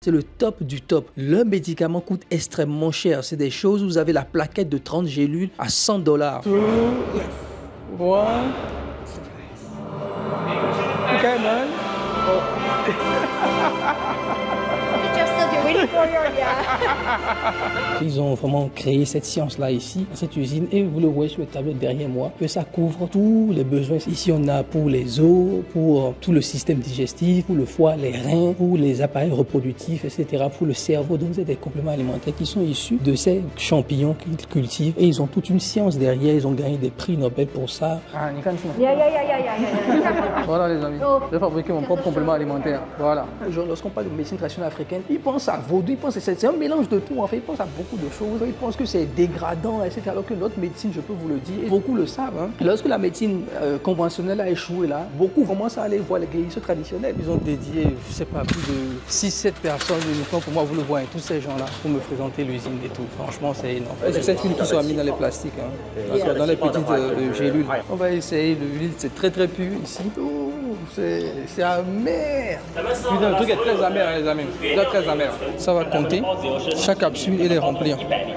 c'est le top du top. Le médicament coûte extrêmement cher. C'est des choses où vous avez la plaquette de 30 gélules à $100. 2, 1. Okay, man. Oh. Ils ont vraiment créé cette science-là ici, cette usine, et vous le voyez sur le tableau derrière moi, que ça couvre tous les besoins. Ici, on a pour les os, pour tout le système digestif, pour le foie, les reins, pour les appareils reproductifs, etc., pour le cerveau. Donc, c'est des compléments alimentaires qui sont issus de ces champignons qu'ils cultivent, et ils ont toute une science derrière. Ils ont gagné des prix Nobel pour ça. Ah, voilà les amis, je vais fabriquer mon propre complément alimentaire. Voilà. Lorsqu'on parle de médecine traditionnelle africaine, ils pensent à vaudou, ils pensent que c'est un mélange de tout. En fait, ils pensent à beaucoup de choses. Ils pensent que c'est dégradant, etc. Alors que notre médecine, je peux vous le dire, et beaucoup le savent. Hein. Lorsque la médecine conventionnelle a échoué là, beaucoup commencent à aller voir les guérisseurs traditionnels. Ils ont dédié, je sais pas, plus de 6-7 personnes uniquement pour moi, vous le voyez, tous ces gens-là, pour me présenter l'usine et tout. Franchement, c'est énorme. C'est cette huile qui sont mis dans les plastiques, hein, dans les petites gélules. On va essayer l'huile, c'est très très pur ici. C'est amer. Putain, le truc est très amer, hein, les amis. Très amer. Ça va compter. Chaque capsule, elle est remplie.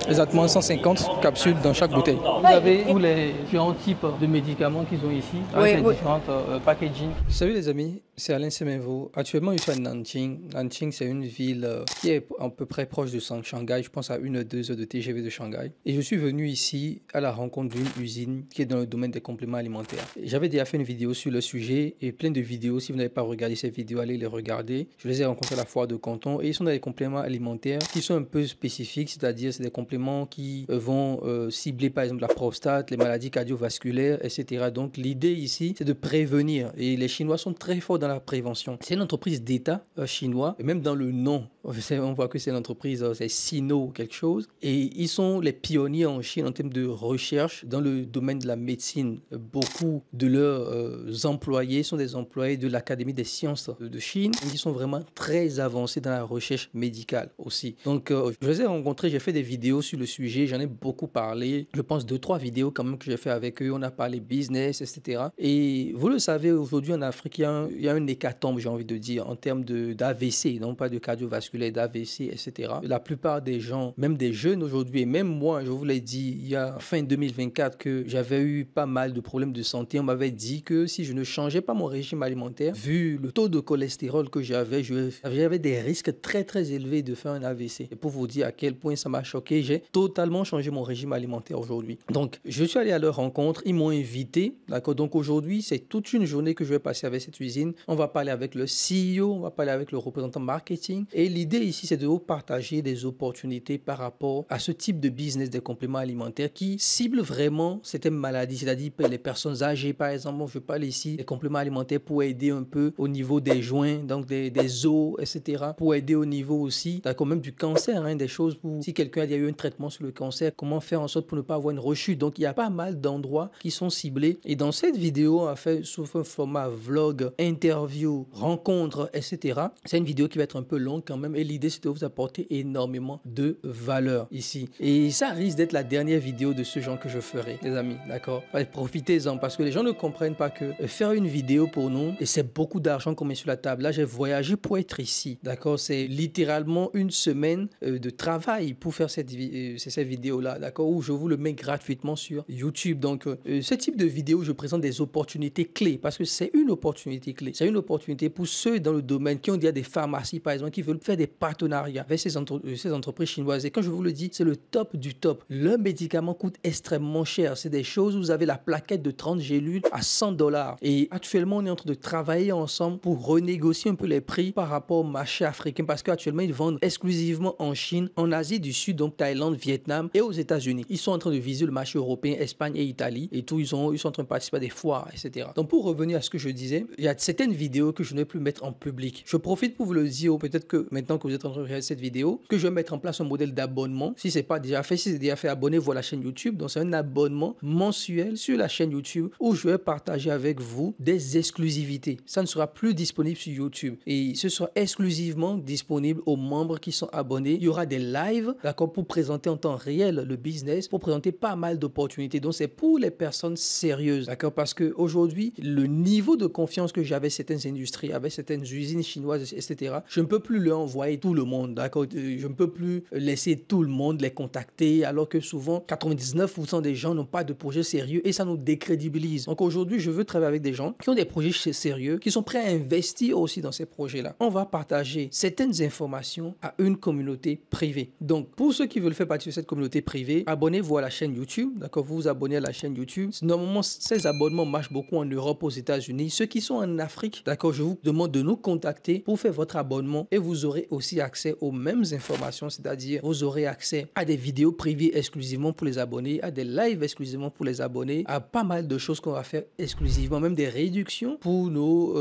Exactement 150 capsules dans chaque bouteille. Vous avez tous les différents types de médicaments qu'ils ont ici, avec les différentes packaging. Salut les amis, c'est Alain Semenvo. Actuellement, je suis à Nanjing. Nanjing, c'est une ville qui est à peu près proche de Shanghai. Je pense à 1-2 heures de TGV de Shanghai. Et je suis venu ici à la rencontre d'une usine qui est dans le domaine des compléments alimentaires. J'avais déjà fait une vidéo sur le sujet et plein de vidéos. Si vous n'avez pas regardé ces vidéos, allez les regarder. Je les ai rencontrés à la foire de Canton et ils sont dans des compléments alimentaires qui sont un peu spécifiques, c'est-à-dire c'est des compléments qui vont cibler par exemple la prostate, les maladies cardiovasculaires, etc. Donc l'idée ici, c'est de prévenir et les Chinois sont très forts dans la prévention. C'est une entreprise d'État chinois et même dans le nom, on voit que c'est l'entreprise, c'est Sino quelque chose et ils sont les pionniers en Chine en termes de recherche dans le domaine de la médecine. Beaucoup de leurs employés sont des employés de l'Académie des sciences de Chine qui sont vraiment très avancés dans la recherche médicale aussi. Donc je les ai rencontrés, j'ai fait des vidéos sur le sujet, j'en ai beaucoup parlé. Je pense 2-3 vidéos quand même que j'ai fait avec eux, on a parlé business, etc. Et vous le savez, aujourd'hui en Afrique, il y a un hécatombe, j'ai envie de dire, en termes d'AVC, non pas de cardiovasculaire, d'AVC, etc. La plupart des gens, même des jeunes aujourd'hui, et même moi, je vous l'ai dit, il y a fin 2024 que j'avais eu pas mal de problèmes de santé. On m'avait dit que si je ne changeais pas mon régime alimentaire, vu le taux de cholestérol que j'avais des risques très très élevés de faire un AVC. Et pour vous dire à quel point ça m'a choqué, j'ai totalement changé mon régime alimentaire aujourd'hui. Donc, je suis allé à leur rencontre, ils m'ont invité, d'accord? Donc aujourd'hui, c'est toute une journée que je vais passer avec cette usine. On va parler avec le CEO, on va parler avec le représentant marketing. Et l'idée ici, c'est de vous partager des opportunités par rapport à ce type de business des compléments alimentaires qui cible vraiment certaines maladies, c'est-à-dire les personnes âgées, par exemple. Je parle ici des compléments alimentaires pour aider un peu au niveau des joints, donc des os, etc. Pour aider au niveau aussi, d'accord, même du cancer, hein, des choses pour, si quelqu'un a eu un traitement sur le cancer, comment faire en sorte pour ne pas avoir une rechute. Donc, il y a pas mal d'endroits qui sont ciblés. Et dans cette vidéo, on a fait sous un format vlog, interview, rencontre, etc. C'est une vidéo qui va être un peu longue quand même. Et l'idée, c'est de vous apporter énormément de valeur ici. Et ça risque d'être la dernière vidéo de ce genre que je ferai, les amis, d'accord? Profitez-en parce que les gens ne comprennent pas que faire une vidéo pour nous, et c'est beaucoup d'argent qu'on met sur la table. Là, j'ai voyagé pour être ici, d'accord? C'est littéralement une semaine de travail pour faire cette vidéo-là, d'accord? Où je vous le mets gratuitement sur YouTube. Donc, ce type de vidéo, je présente des opportunités clés parce que c'est une opportunité clé. C'est une opportunité pour ceux dans le domaine qui ont déjà des pharmacies, par exemple, qui veulent faire des partenariats avec ces entreprises chinoises. Et quand je vous le dis, c'est le top du top. Le médicament coûte extrêmement cher. C'est des choses où vous avez la plaquette de 30 gélules à $100. Et actuellement, on est en train de travailler ensemble pour renégocier un peu les prix par rapport au marché africain parce qu'actuellement, ils vendent exclusivement en Chine, en Asie du Sud, donc Thaïlande, Vietnam et aux États-Unis. Ils sont en train de viser le marché européen, Espagne et Italie et tout. Ils sont en train de participer à des foires, etc. Donc, pour revenir à ce que je disais, il y a certaines vidéos que je ne vais plus mettre en public. Je profite pour vous le dire, peut-être que maintenant que vous êtes en train de regarder cette vidéo, que je vais mettre en place un modèle d'abonnement. Si c'est pas déjà fait, si c'est déjà fait, abonnez-vous à la chaîne YouTube. Donc, c'est un abonnement mensuel sur la chaîne YouTube où je vais partager avec vous des exclusivités. Ça ne sera plus disponible sur YouTube et ce sera exclusivement disponible aux membres qui sont abonnés. Il y aura des lives, d'accord, pour présenter en temps réel le business, pour présenter pas mal d'opportunités. Donc, c'est pour les personnes sérieuses, d'accord, parce qu'aujourd'hui, le niveau de confiance que j'avais certaines industries, avec certaines usines chinoises, etc., je ne peux plus leur envoyer tout le monde, d'accord? Je ne peux plus laisser tout le monde les contacter, alors que souvent, 99% des gens n'ont pas de projet sérieux et ça nous décrédibilise. Donc aujourd'hui, je veux travailler avec des gens qui ont des projets sérieux, qui sont prêts à investir aussi dans ces projets-là. On va partager certaines informations à une communauté privée. Donc, pour ceux qui veulent faire partie de cette communauté privée, abonnez-vous à la chaîne YouTube, d'accord? Vous vous abonnez à la chaîne YouTube. Normalement, ces abonnements marchent beaucoup en Europe, aux États-Unis. Ceux qui sont en Afrique, d'accord, je vous demande de nous contacter pour faire votre abonnement et vous aurez aussi accès aux mêmes informations, c'est-à-dire vous aurez accès à des vidéos privées exclusivement pour les abonnés, à des lives exclusivement pour les abonnés, à pas mal de choses qu'on va faire exclusivement, même des réductions pour nos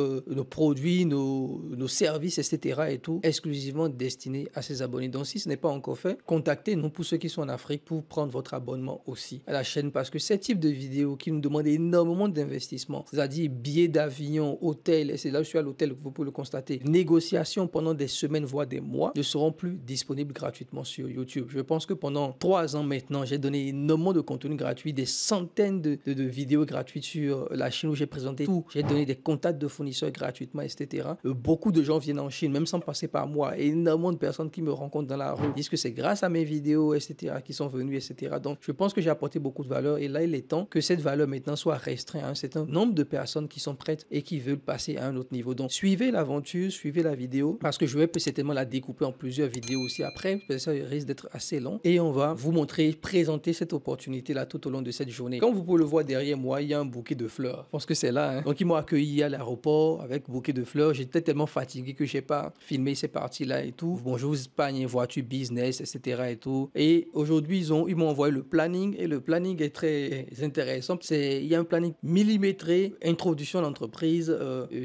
produits, nos services, etc. et tout, exclusivement destinés à ces abonnés. Donc, si ce n'est pas encore fait, contactez-nous pour ceux qui sont en Afrique pour prendre votre abonnement aussi à la chaîne parce que ce type de vidéos qui nous demandent énormément d'investissement, c'est-à-dire billets d'avion, hôtel, et c'est là où je suis à l'hôtel, vous pouvez le constater, négociations pendant des semaines, voire des mois, ne seront plus disponibles gratuitement sur YouTube. Je pense que pendant 3 ans maintenant, j'ai donné énormément de contenu gratuit, des centaines de vidéos gratuites sur la Chine où j'ai présenté tout. J'ai donné des contacts de fournisseurs gratuitement, etc. Beaucoup de gens viennent en Chine, même sans passer par moi. Énormément de personnes qui me rencontrent dans la rue disent que c'est grâce à mes vidéos, etc., qui sont venus, etc. Donc, je pense que j'ai apporté beaucoup de valeur et là, il est temps que cette valeur maintenant soit restreinte à un certain nombre de personnes qui sont prêtes et qui veulent passer à un autre niveau. Donc, suivez l'aventure, suivez la vidéo parce que je vais certainement la découper en plusieurs vidéos aussi après, parce que ça risque d'être assez long et on va vous montrer, présenter cette opportunité-là tout au long de cette journée. Comme vous pouvez le voir derrière moi, il y a un bouquet de fleurs. Je pense que c'est là. Donc, ils m'ont accueilli à l'aéroport avec un bouquet de fleurs. J'étais tellement fatigué que je n'ai pas filmé ces parties-là et tout. Bonjour Espagne, voiture, business, etc. et tout. Et aujourd'hui, ils m'ont envoyé le planning et le planning est très intéressant. Il y a un planning millimétré, introduction à l'entreprise,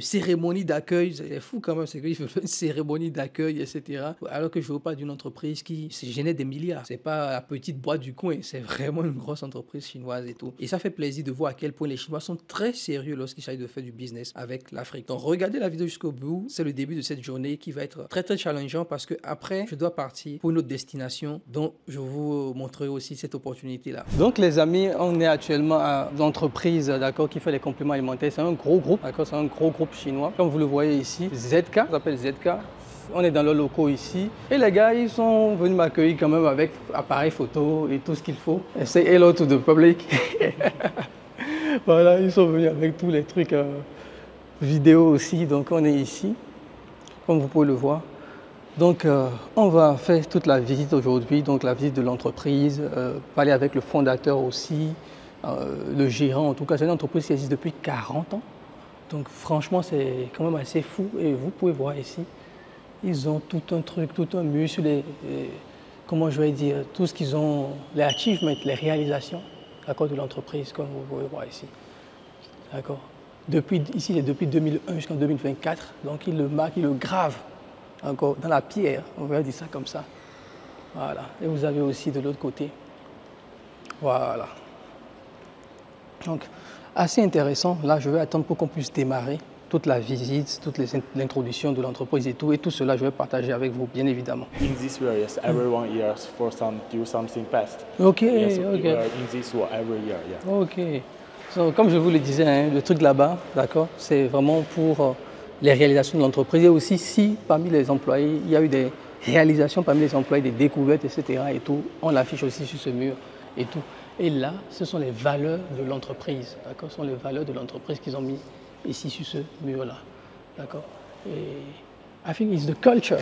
cérémonie d'accueil. C'est fou quand même, c'est qu'il faut une cérémonie d'accueil, etc. Alors que je ne veux pas d'une entreprise qui génère des milliards. C'est pas la petite boîte du coin, c'est vraiment une grosse entreprise chinoise et tout. Et ça fait plaisir de voir à quel point les Chinois sont très sérieux lorsqu'il s'agit de faire du business avec l'Afrique. Donc regardez la vidéo jusqu'au bout. C'est le début de cette journée qui va être très très challengeant parce que après je dois partir pour une autre destination. Donc je vous montrerai aussi cette opportunité là. Donc les amis, on est actuellement à l'entreprise, d'accord, qui fait les compléments alimentaires. C'est un gros groupe, d'accord, c'est un gros groupe chinois. Comme vous le voyez ici, ZK, ça s'appelle ZK. On est dans leurs locaux ici. Et les gars, ils sont venus m'accueillir quand même avec appareil photo et tout ce qu'il faut. Et c'est hello to the public. Voilà, ils sont venus avec tous les trucs vidéo aussi. Donc on est ici, comme vous pouvez le voir. Donc on va faire toute la visite aujourd'hui, donc la visite de l'entreprise, parler avec le fondateur aussi, le gérant. En tout cas, c'est une entreprise qui existe depuis 40 ans. Donc franchement, c'est quand même assez fou. Et vous pouvez voir ici, ils ont tout un truc, tout un mur sur comment je vais dire, tout ce qu'ils ont, les achievements, les réalisations, d'accord, de l'entreprise, comme vous pouvez voir ici. D'accord. Ici, c'est depuis 2001 jusqu'en 2024. Donc ils le marquent, ils le gravent encore dans la pierre, on va dire ça comme ça. Voilà. Et vous avez aussi de l'autre côté. Voilà. Donc, assez intéressant. Là, je vais attendre pour qu'on puisse démarrer toute la visite, toute l'introduction de l'entreprise et tout cela, je vais partager avec vous, bien évidemment. In this year, yes, everyone years for do something best. Okay, yes, okay. In this world, every year, yeah. Ok. So, comme je vous le disais, hein, le truc là-bas, d'accord, c'est vraiment pour les réalisations de l'entreprise. Et aussi, si parmi les employés, il y a eu des réalisations parmi les employés, des découvertes, etc. et tout, on l'affiche aussi sur ce mur et tout. Et là, ce sont les valeurs de l'entreprise, d'accord, ce sont les valeurs de l'entreprise qu'ils ont mis ici sur ce mur-là, d'accord. Et I think it's the culture.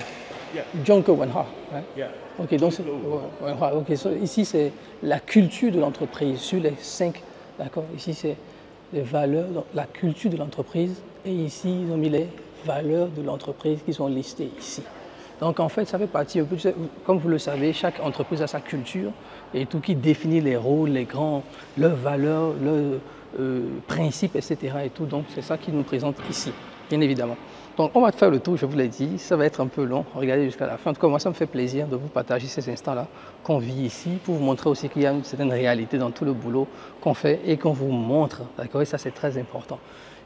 Yeah. Junko Wenha. Right? Yeah. Ok, donc Wenha. Ok, so, ici c'est la culture de l'entreprise sur les 5, d'accord. Ici c'est les valeurs, donc, la culture de l'entreprise, et ici ils ont mis les valeurs de l'entreprise qui sont listées ici. Donc en fait, ça fait partie, comme vous le savez, chaque entreprise a sa culture et tout qui définit les rôles, leurs valeurs, leurs principes, etc. et tout. Donc c'est ça qui nous présente ici, bien évidemment. Donc on va faire le tour, je vous l'ai dit, ça va être un peu long, regardez jusqu'à la fin. En tout cas, moi ça me fait plaisir de vous partager ces instants-là qu'on vit ici, pour vous montrer aussi qu'il y a une certaine réalité dans tout le boulot qu'on fait et qu'on vous montre, d'accord. Et ça c'est très important.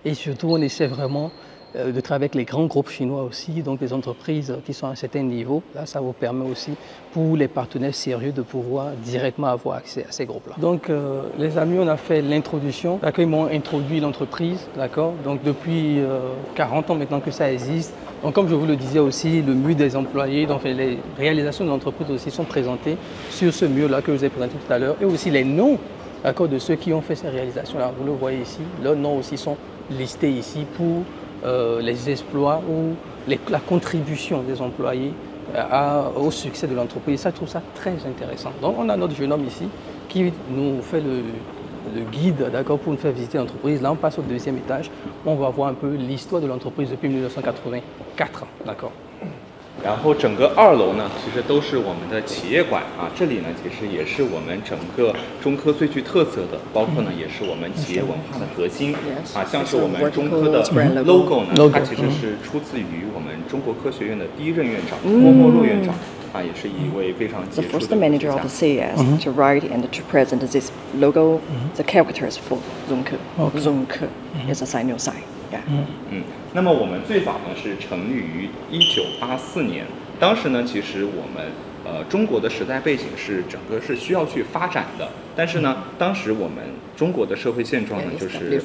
Et surtout, on essaie vraiment de travailler avec les grands groupes chinois aussi, donc les entreprises qui sont à un certain niveau. Là, ça vous permet aussi pour les partenaires sérieux de pouvoir directement avoir accès à ces groupes-là. Donc, les amis, on a fait l'introduction. D'accord, ils m'ont introduit l'entreprise, d'accord. Donc, depuis 40 ans maintenant que ça existe. Donc, comme je vous le disais aussi, le mur des employés, donc les réalisations de l'entreprise aussi sont présentées sur ce mur-là que je vous ai présenté tout à l'heure, et aussi les noms, d'accord, de ceux qui ont fait ces réalisations-là. Vous le voyez ici, leurs noms aussi sont listés ici pour les exploits ou la contribution des employés au succès de l'entreprise. Ça, je trouve ça très intéressant. Donc, on a notre jeune homme ici qui nous fait le guide, d'accord, pour nous faire visiter l'entreprise. Là, on passe au deuxième étage. On va voir un peu l'histoire de l'entreprise depuis 1984, d'accord. 然后整个2楼呢，其实都是我们的企业馆啊，这里呢其实也是我们整个中科最具特色的，包括呢也是我们企业文化的核心啊，像是我们中科的 logo 呢，它其实是出自于我们中国科学院的第一任院长郭沫若院长啊，也是一位非常杰出的 The first manager of the CES to write and to present this logo, the characters for Zunke. Zunke is a sign, sign. Yeah. 那么我们最早呢是成立于1984年，当时呢其实我们中国的时代背景是整个是需要去发展的，但是呢当时我们中国的社会现状呢就是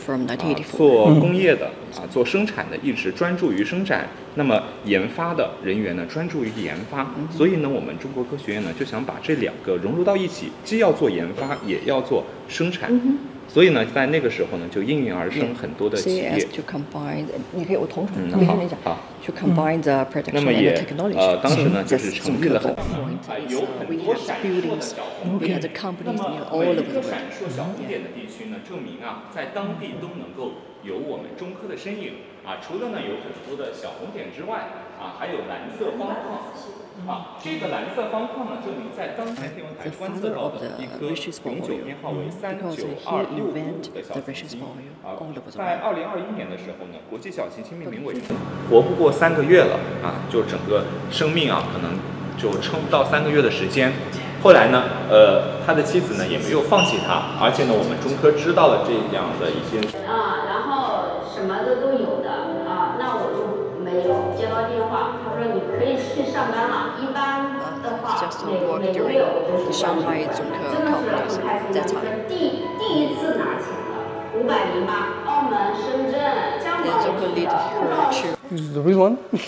做工业的做生产的一直专注于生产，那么研发的人员呢专注于研发，所以呢我们中国科学院呢就想把这两个融入到一起，既要做研发也要做生产。所以呢，在那个时候呢，就应运而生很多的企业。to combine， 你可以我同时跟你讲。好。To combine the production and the technology。当时呢，就是成立了很有很多闪烁的小红点。每个闪烁小红点的地区呢，证明啊，在当地都能够有我们中科的身影啊。除了呢有很多的小红点之外，啊，还有蓝色方框。啊，这个蓝色方框呢，证明在当前天文台观测到的一颗永久编号为39265的小行星啊，在2021年的时候呢，国际小行星命名委员会活不过3个月了啊，就整个生命啊，可能就撑不到3个月的时间。后来呢，他的妻子呢也没有放弃他，而且呢，我们中科知道了这样的一些然后什么的都有的啊，那我就没有接到电话，他说你可以去上班了。一般的话，每个月我就是真的是很开心的，就是第一次拿钱了，508，澳门、深圳、香港也去的。The real one? And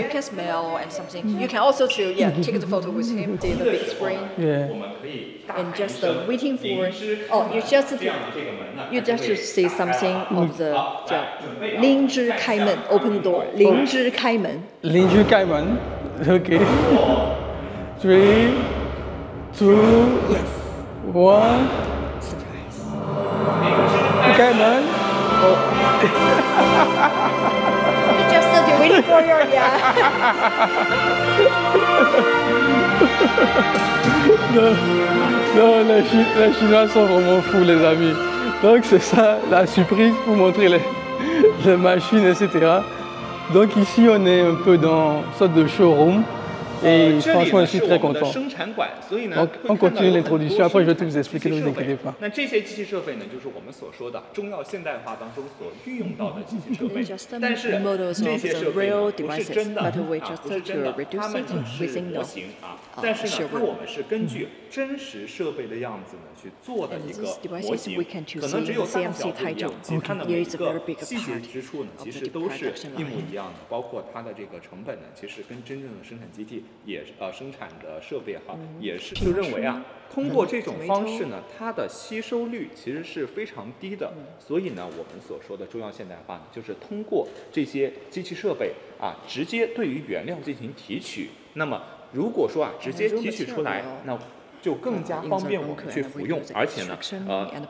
you can smell and something. You can also take the photo with him, the big screen. Yeah. And just waiting for. Oh, you just to see something of the 叫灵芝开门 open the door. 灵芝开门。灵芝开门。Okay. 3, 2, 1. Surprise. 开门。You just waiting for your Non, les Chinois sont vraiment fous, les amis. Donc c'est ça, la surprise pour montrer les machines, etc. Donc ici, on est un peu dans une sorte de showroom. Et franchement, je suis très content. Donc, on continue l'introduction, après je vais tout vous expliquer, ne vous inquiétez pas. 那这些机器设备呢，就是我们所说的中药现代化当中所运用到的机器设备。但是这些设备呢不是真的啊，不是真的，它们只是模型啊。但是呢，我们是根据真实设备的样子呢去做的一个模型，可能只有大小不一样，其他的每一个细节之处呢，其实都是一模一样的，包括它的这个成本呢，其实跟真正的生产机器也生产的设备哈，也是就认为啊，通过这种方式呢，它的吸收率其实是非常低的。所以呢，我们所说的中药现代化呢，就是通过这些机器设备啊，直接对于原料进行提取。那么如果说啊，直接提取出来，那就更加方便我们去服用，而且呢，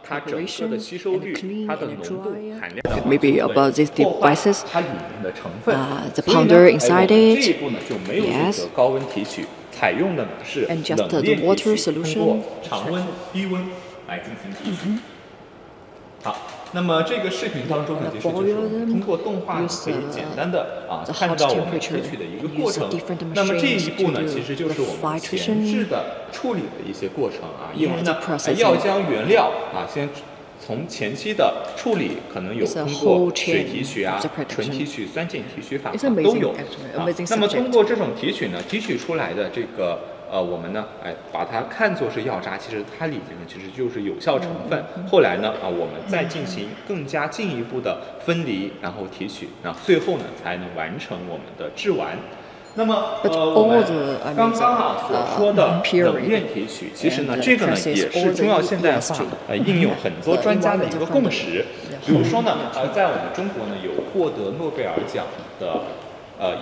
它整个的吸收率、它的浓度、含量 Maybe about these devices, 它里面的成分 the powder inside it. 这一步呢就没有选择高温提取，采用的呢是冷链提取，通过常温、低温来进行提取。好，那么这个视频当中呢，其实就是通过动画可以简单的看到我们提取的一个过程。那么这一步呢，其实就是我们前置的处理的一些过程啊，因为呢还要将原料先从前期的处理可能有通过水提取啊、纯提取、酸碱提取法都有。那么通过这种提取呢，提取出来的这个我们呢，把它看作是药渣，其实它里面呢其实就是有效成分。后来呢我们再进行更加进一步的分离，然后提取，然后最后呢才能完成我们的制丸。那么我们刚刚所说的冷链提取，其实呢这个呢也是中药现代化应用很多专家的一个共识。比如说呢在我们中国呢有获得诺贝尔奖的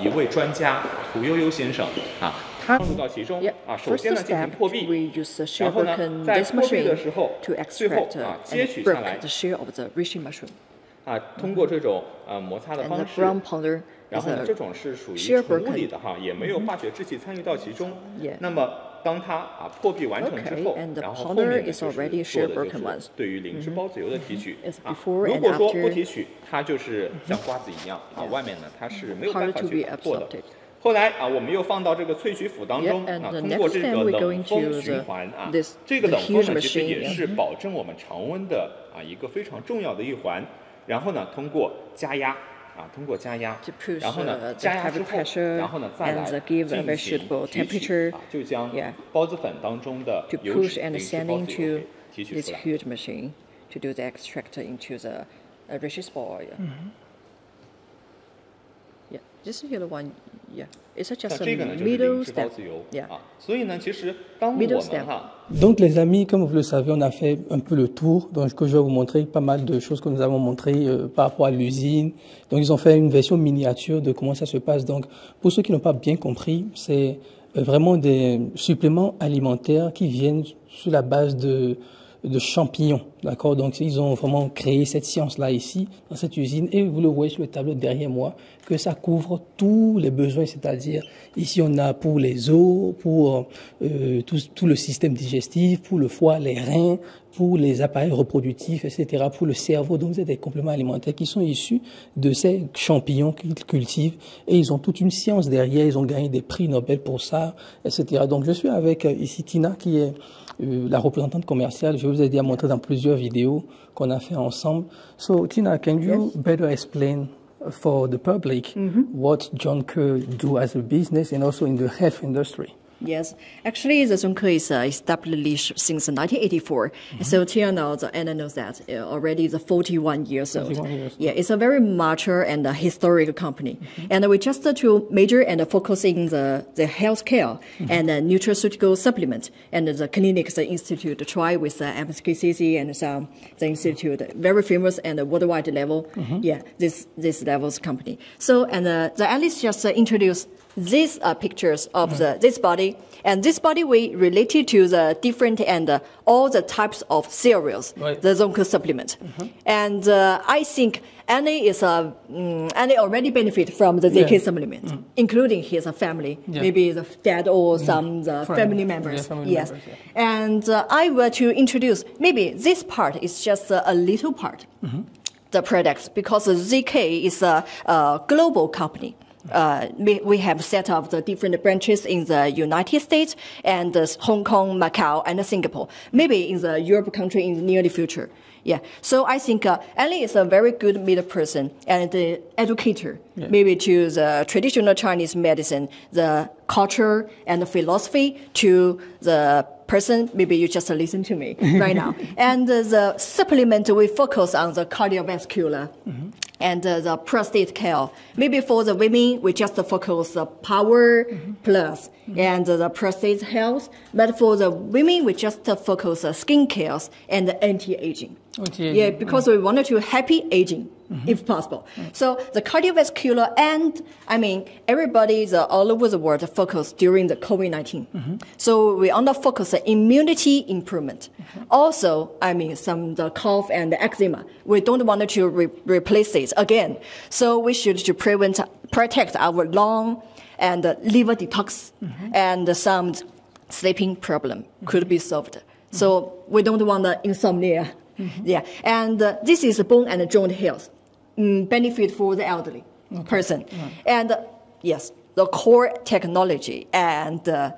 一位专家屠呦呦先生啊。它入到其中首先呢进行破壁，然后呢在破壁的时候，最后接取下来通过这种摩擦的方式，然后呢这种是属于纯物理的也没有化学制剂参与到其中。那么当它破壁完成之后，然后后面呢就是做的就是对于灵芝孢子油的提取如果说不提取，它就是像瓜子一样外面呢它是没有办法去打破的。后来我们又放到这个萃取釜当中，通过这个冷风循环这个冷风呢其实也是保证我们常温的一个非常重要的一环。然后呢通过加压然后呢加压之后，然后呢再来进行提取就将孢子粉当中的油脂灵芝孢子油提取出来。Yeah, just the one. Yeah, it's just a middle step. Yeah. Middle step. Donc les amis, comme vous le savez, on a fait un peu le tour. Donc je vais vous montrer pas mal de choses que nous avons montrées par rapport à l'usine. Donc ils ont fait une version miniature de comment ça se passe. Donc pour ceux qui n'ont pas bien compris, c'est vraiment des suppléments alimentaires qui viennent sur la base de champignons, d'accord? Donc ils ont vraiment créé cette science-là ici, dans cette usine, et vous le voyez sur le tableau derrière moi, que ça couvre tous les besoins, c'est-à-dire ici on a pour les os, pour tout le système digestif, pour le foie, les reins, pour les appareils reproductifs, etc., pour le cerveau. Donc c'est des compléments alimentaires qui sont issus de ces champignons qu'ils cultivent, et ils ont toute une science derrière, ils ont gagné des prix Nobel pour ça, etc. Donc je suis avec ici Tina qui est la représentante commerciale. Je vous ai déjà montré dans plusieurs vidéos qu'on a fait ensemble. So Tina, can you better explain for the public what Jonke do as a business and also in the health industry? Yes, actually, the Zonke is established since 1984. So till now, Anna knows that already is 41 years old. 41 years. Yeah, it's a very mature and historic company. And we just to major and focus in the healthcare and nutraceutical supplement and the clinics, the institute try with MSKCC and some the institute, very famous and worldwide level. Yeah, this levels company. So and the Alice just introduced these pictures of this body, and this body we related to the different and all the types of cereals, the Zonke supplement. And I think Annie is Annie already benefit from the ZK supplement, including his family, maybe the dad or some family members. Yes, and I were to introduce maybe this part is just a little part, the products, because ZK is a global company. We have set up the different branches in the United States and Hong Kong, Macau, and Singapore. Maybe in the Europe country in the near future. Yeah. So I think Ali is a very good middle person and the educator, maybe to the traditional Chinese medicine, the culture and the philosophy to the person. Maybe you just listen to me right now. And the supplement, we focus on the cardiovascular and the prostate care. Maybe for the women, we just focus the power plus and the prostate health. But for the women, we just focus the skin care and the anti-aging. Yeah, because we wanted to happy aging, if possible. So the cardiovascular and, I mean, everybody is all over the world focused during the COVID-19. So we want to focus on immunity improvement. Also, I mean, some the cough and the eczema. We don't want to replace it again. So we should to protect our lung and liver detox and some sleeping problem could be solved. So we don't want the insomnia. Yeah, and this is bone and joint health, benefit for the elderly person. And yes, the core technology and the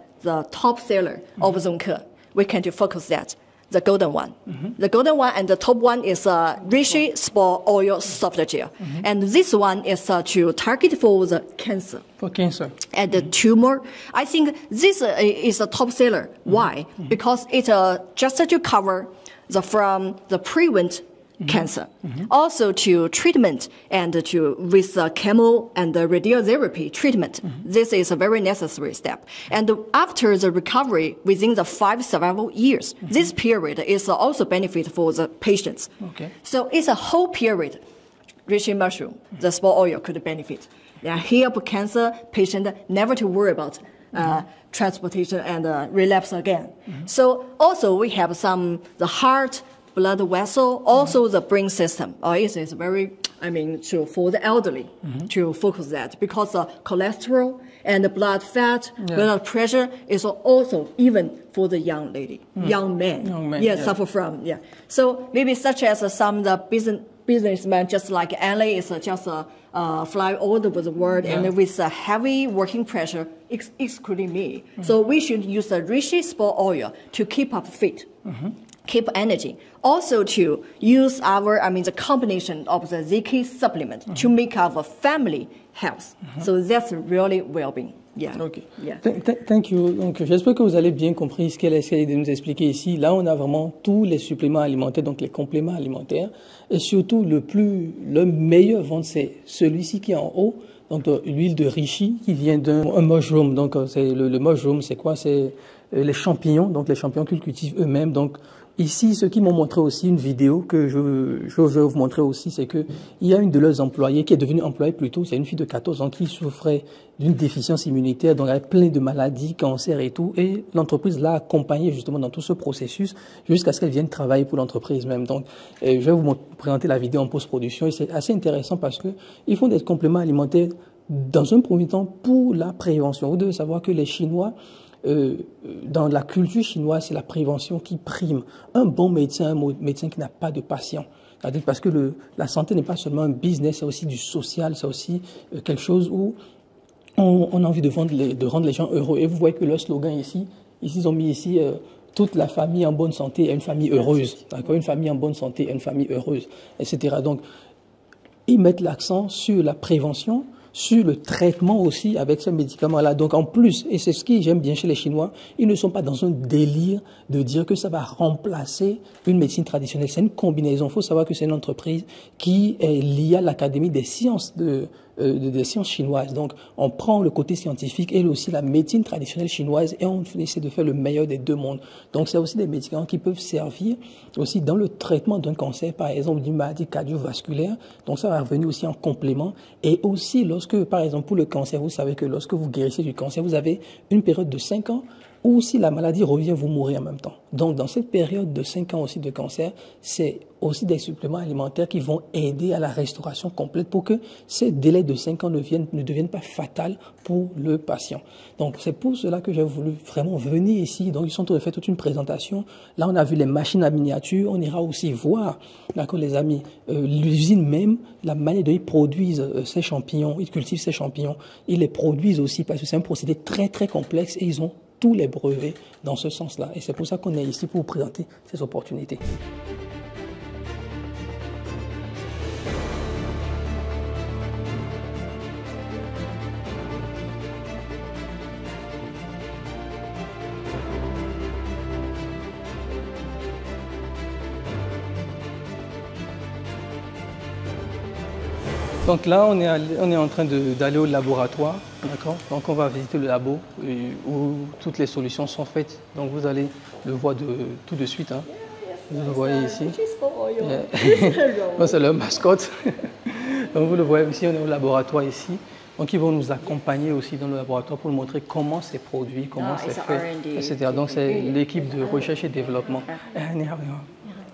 top seller of Zonke, we can focus that. the golden one. The golden one and the top one is Reishi Spore Oil Soft Gel. And this one is to target for the cancer. For cancer. And the tumor. I think this is a top seller. Why? Because it just to cover from the prevent cancer, also to treatment and to with chemo and the radiotherapy treatment. This is a very necessary step. And after the recovery within the 5 survival years, this period is also benefit for the patients. Okay. So it's a whole period. Reishi mushroom, the spore oil could benefit. Help cancer patient never to worry about transportation and relapse again. So also we have the heart, blood vessel, also the brain system. It is very, for the elderly to focus that because cholesterol and the blood fat, blood pressure is also even for the young lady, young men, suffer from. So maybe such as some of the businessmen, just like Ellie, is just fly all over the world and with a heavy working pressure, excluding me. So we should use the Reishi Spore oil to keep up fit. Keep energy. Also to use the combination of the ZK supplement to make our family health. So that's really well-being. Okay. Thank you. Donc, j'espère que vous avez bien compris ce qu'elle essaie de nous expliquer ici. Là, on a vraiment tous les suppléments alimentaires, donc les compléments alimentaires. Et surtout, le meilleur vente, c'est celui-ci qui est en haut. Donc, l'huile de reishi qui vient d'un mushroom. Donc, le mushroom, c'est quoi? C'est les champignons, donc les champignons qu'ils cultivent eux-mêmes. Donc, ici, ceux qui m'ont montré aussi une vidéo que je vais vous montrer aussi, c'est que il y a une de leurs employées qui est devenue employée plutôt, c'est une fille de 14 ans qui souffrait d'une déficience immunitaire, donc elle avait plein de maladies, cancer et tout, et l'entreprise l'a accompagnée justement dans tout ce processus jusqu'à ce qu'elle vienne travailler pour l'entreprise même. Donc, je vais vous présenter la vidéo en post-production et c'est assez intéressant parce que ils font des compléments alimentaires dans un premier temps pour la prévention. Vous devez savoir que les Chinois, dans la culture chinoise, c'est la prévention qui prime. Un bon médecin, un médecin qui n'a pas de patient. C'est-à-dire parce que la santé n'est pas seulement un business, c'est aussi du social, c'est aussi quelque chose où on a envie de rendre les gens heureux. Et vous voyez que leur slogan ici, ils ont mis ici toute la famille en bonne santé et une famille heureuse. D'accord, une famille en bonne santé et une famille heureuse, etc. Donc, ils mettent l'accent sur la prévention, sur le traitement aussi avec ces médicaments-là. Donc en plus, et c'est ce que j'aime bien chez les Chinois, ils ne sont pas dans un délire de dire que ça va remplacer une médecine traditionnelle. C'est une combinaison. Il faut savoir que c'est une entreprise qui est liée à l'Académie des sciences des sciences chinoises. Donc on prend le côté scientifique et aussi la médecine traditionnelle chinoise et on essaie de faire le meilleur des deux mondes. Donc c'est aussi des médicaments qui peuvent servir aussi dans le traitement d'un cancer, par exemple d'une maladie cardiovasculaire. Donc ça va revenir aussi en complément. Et aussi lorsque, par exemple pour le cancer, vous savez que lorsque vous guérissez du cancer, vous avez une période de 5 ans ou si la maladie revient, vous mourrez en même temps. Donc, dans cette période de 5 ans aussi de cancer, c'est aussi des suppléments alimentaires qui vont aider à la restauration complète pour que ces délais de 5 ans ne deviennent pas fatals pour le patient. Donc, c'est pour cela que j'ai voulu vraiment venir ici. Donc, ils sont en train de faire toute une présentation. Là, on a vu les machines à miniature. On ira aussi voir, d'accord, les amis, l'usine même, la manière dont ils produisent ces champignons. Ils cultivent ces champignons. Ils les produisent aussi parce que c'est un procédé très, très complexe et ils ont tous les brevets dans ce sens-là. Et c'est pour ça qu'on est ici pour vous présenter ces opportunités. Donc là, on est en train d'aller au laboratoire, d'accord? Donc on va visiter le labo où toutes les solutions sont faites. Donc vous allez le voir tout de suite. Hein. Vous le voyez ici. C'est leur mascotte. Donc vous le voyez ici, on est au laboratoire ici. Donc ils vont nous accompagner aussi dans le laboratoire pour nous montrer comment c'est produit, comment c'est fait, etc. Donc c'est l'équipe de recherche et développement.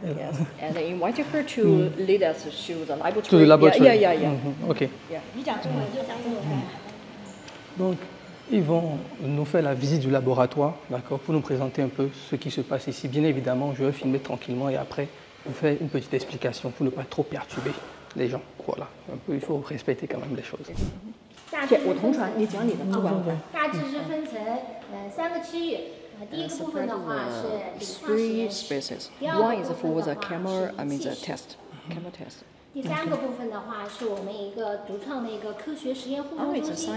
And I invited her to lead us to the laboratory. To the laboratory. Yeah. OK. Donc, ils vont nous faire la visite du laboratoire, d'accord, pour nous présenter un peu ce qui se passe ici. Bien évidemment, je vais filmer tranquillement et après, vous faire une petite explication pour ne pas trop perturber les gens. Voilà, un peu, il faut respecter quand même les choses. 大致是分成3个区域， separated three spaces. One is for the camera, the test, camera test. 第3个部分的话，是我们一个独创的一个科学实验互动中心。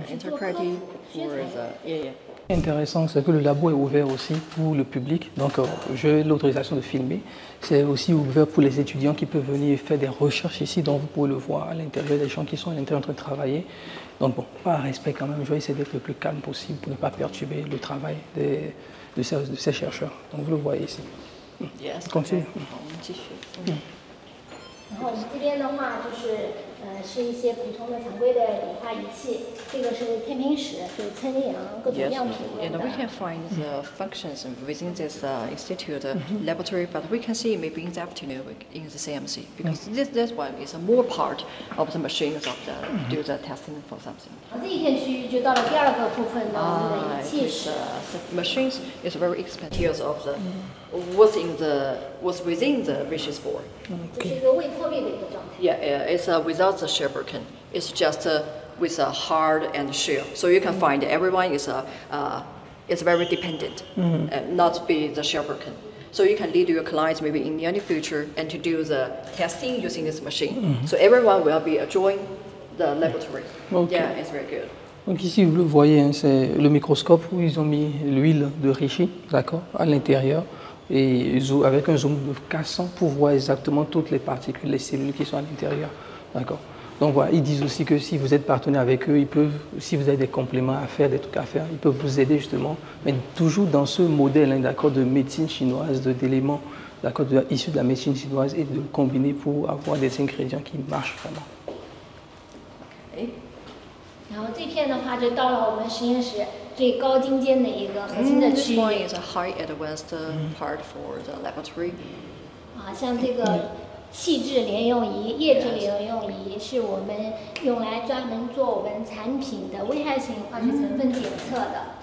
interpreting for the Intéressant, c'est que le labo est ouvert aussi pour le public, donc j'ai l'autorisation de filmer. C'est aussi ouvert pour les étudiants qui peuvent venir faire des recherches ici, donc vous pouvez le voir à l'intérieur, des gens qui sont à l'intérieur en train de travailler. Donc bon, par respect quand même, je vais essayer d'être le plus calme possible pour ne pas perturber le travail de ces chercheurs. Donc vous le voyez ici. Yes. Continue. 然后我们这边的话是一些普通的常规的理化仪器，这个是天平室，就是测量各种样品用的。 And we can find the functions within this institute laboratory, but we can see maybe in the afternoon in the CMC because this one is a more part of the machines of the do the testing for something. 这一片区域就到了第2个部分的我们的仪器室。The machines is very expensive of the what's within the research board. 这是一个未破壁的一个状态。 Yeah, it's without the shell broken. It's just with a hard and shell. So you can find everyone is very dependent, not be the shell broken. So you can lead your clients maybe in the near future and to do the testing using this machine. So everyone will be join the laboratory. Okay. Yeah, it's very good. Donc ici, vous le voyez, hein, c'est le microscope où ils ont mis l'huile de Richie, d'accord, à l'intérieur. Et avec un zoom de 400 pour voir exactement toutes les particules, les cellules qui sont à l'intérieur. D'accord. Donc voilà, ils disent aussi que si vous êtes partenaire avec eux, ils peuvent, si vous avez des compléments à faire, des trucs à faire, ils peuvent vous aider justement, mais toujours dans ce modèle, hein, d'accord, de médecine chinoise, d'éléments, d'accord, issus de la médecine chinoise et de le combiner pour avoir des ingrédients qui marchent vraiment. Okay. 然后这片的话就到了我们实验室最高精尖的一个核心的区 This 域。 one is a high advanced part for the laboratory. 像这个气质联用仪、液质联用仪是我们用来专门做我们产品的危害性化学成分检测的。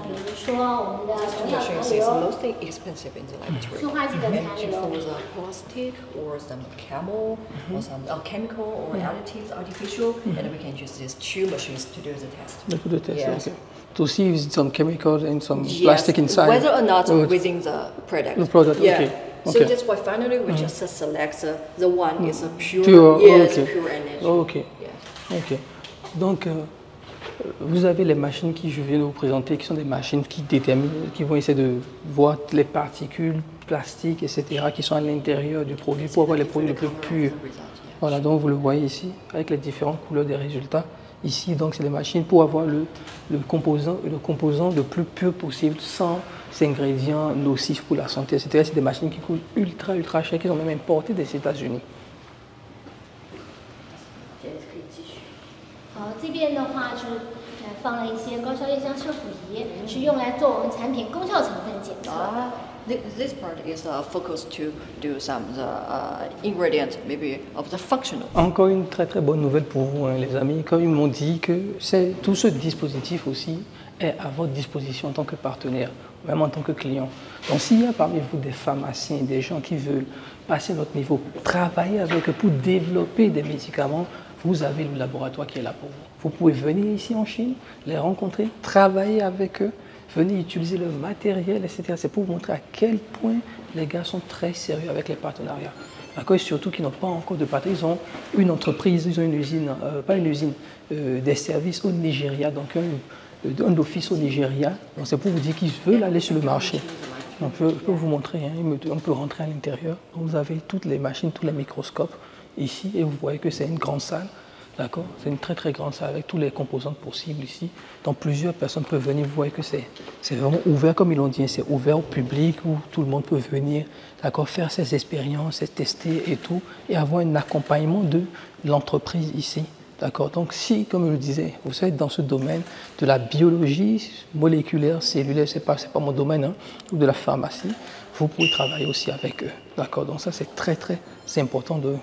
比如说我们的农药残 Is 留、 mostly expensive in the laboratory. 塑化剂的残留。 For the plastic or some camel or some chemical or additives, artificial, and we can use these 2 machines to do the test. The test, Yes. okay. To see some chemical and some plastic inside. Whether or not within the product. The product, yeah. okay. So Okay. that's why finally we just select the one is a pure. Pure, Yes, okay. pure and natural. Ok. Yeah. Ok. Donc, vous avez les machines qui je viens de vous présenter, qui sont des machines qui déterminent, qui vont essayer de voir les particules plastiques, etc., qui sont à l'intérieur du produit pour avoir les produits les plus purs. Voilà, donc vous le voyez ici, avec les différentes couleurs des résultats. Ici, donc, c'est des machines pour avoir le composant le plus pur possible, sans ingrédients nocifs pour la santé, etc. C'est des machines qui coûtent ultra cher, qui sont même importées des États-Unis. 这边的话是放了一些高效液相摄谱仪，是用来做我们产品功效成分检测的。 This part is focused to do some ingredient maybe of the functional. Encore une très bonne nouvelle pour vous, hein, les amis. Comme ils m'ont dit que tout ce dispositif aussi est à votre disposition en tant que partenaire, même en tant que client. Donc s'il y a parmi vous des pharmaciens, des gens qui veulent passer notre niveau, travailler avec eux pour développer des médicaments, vous avez le laboratoire qui est là pour vous. Vous pouvez venir ici en Chine, les rencontrer, travailler avec eux, venir utiliser le matériel, etc. C'est pour vous montrer à quel point les gars sont très sérieux avec les partenariats. D'accord, et surtout qu'ils n'ont pas encore de partenaires. Ils ont une entreprise, ils ont une usine, pas une usine, des services au Nigeria, donc un office au Nigeria. Donc c'est pour vous dire qu'ils veulent aller sur le marché. Donc je peux vous montrer, hein, on peut rentrer à l'intérieur. Vous avez toutes les machines, tous les microscopes ici, et vous voyez que c'est une grande salle. D'accord, c'est une très grande salle avec tous les composantes possibles ici. Donc plusieurs personnes peuvent venir. Vous voyez que c'est vraiment ouvert, comme ils l'ont dit, c'est ouvert au public où tout le monde peut venir, d'accord, faire ses expériences, tester et tout, et avoir un accompagnement de l'entreprise ici. D'accord, donc si, comme je le disais, vous êtes dans ce domaine de la biologie moléculaire, cellulaire, c'est pas mon domaine, hein, ou de la pharmacie, vous pouvez travailler aussi avec eux. D'accord, donc ça c'est très important de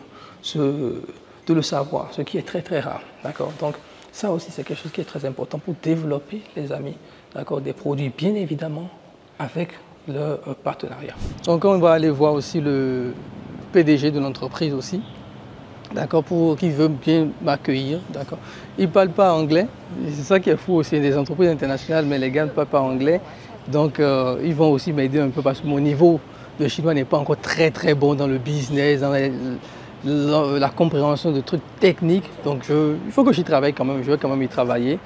le savoir, ce qui est très rare. D'accord, donc ça aussi c'est quelque chose qui est très important pour développer, les amis, d'accord, des produits bien évidemment avec le partenariat. Donc on va aller voir aussi le PDG de l'entreprise aussi. D'accord, pour qui veut bien m'accueillir, d'accord. Ils ne parlent pas anglais, c'est ça qui est fou aussi, des entreprises internationales, mais les gars ne parlent pas anglais. Donc, ils vont aussi m'aider un peu parce que mon niveau de chinois n'est pas encore très très bon dans le business, dans la compréhension de trucs techniques. Donc, il faut que j'y travaille quand même. Je vais quand même y travailler.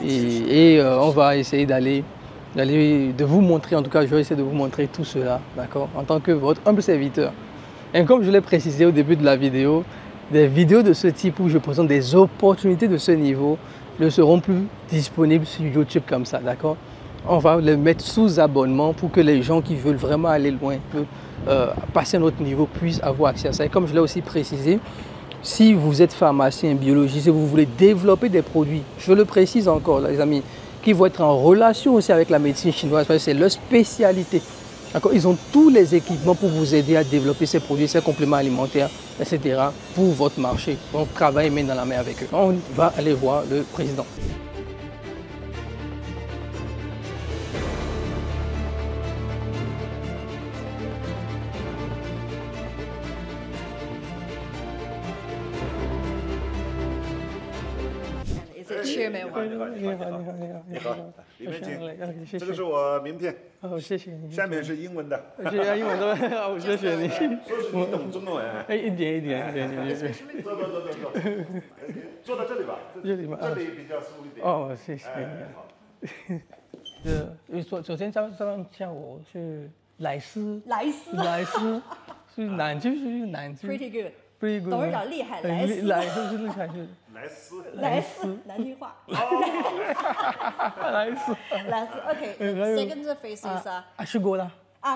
Et on va essayer de vous montrer, en tout cas, je vais essayer de vous montrer tout cela, d'accord, en tant que votre humble serviteur. Et comme je l'ai précisé au début de la vidéo, des vidéos de ce type où je présente des opportunités de ce niveau ne seront plus disponibles sur YouTube comme ça, d'accord? On va les mettre sous abonnement pour que les gens qui veulent vraiment aller loin, passer à notre niveau, puissent avoir accès à ça. Et comme je l'ai aussi précisé, si vous êtes pharmacien, biologiste et vous voulez développer des produits, je le précise encore, les amis, qui vont être en relation aussi avec la médecine chinoise, parce que c'est leur spécialité. Ils ont tous les équipements pour vous aider à développer ces produits, ces compléments alimentaires, etc. pour votre marché. Donc, travaillez main dans la main avec eux. On va aller voir le président.你好，里面请。这个是我名片。哦，谢谢你。下面是英文的。谢谢英文的，谢谢你。说是你懂中文。哎，一点一点。坐。坐到这里吧。这里比较舒服一点。哦，谢谢你。首先叫我是莱斯，是南就是南。Pretty good。Pretty good。董事长厉害，莱斯。莱斯是厉害是。莱斯，南京话。莱斯。Okay. Second phase is 吃过了。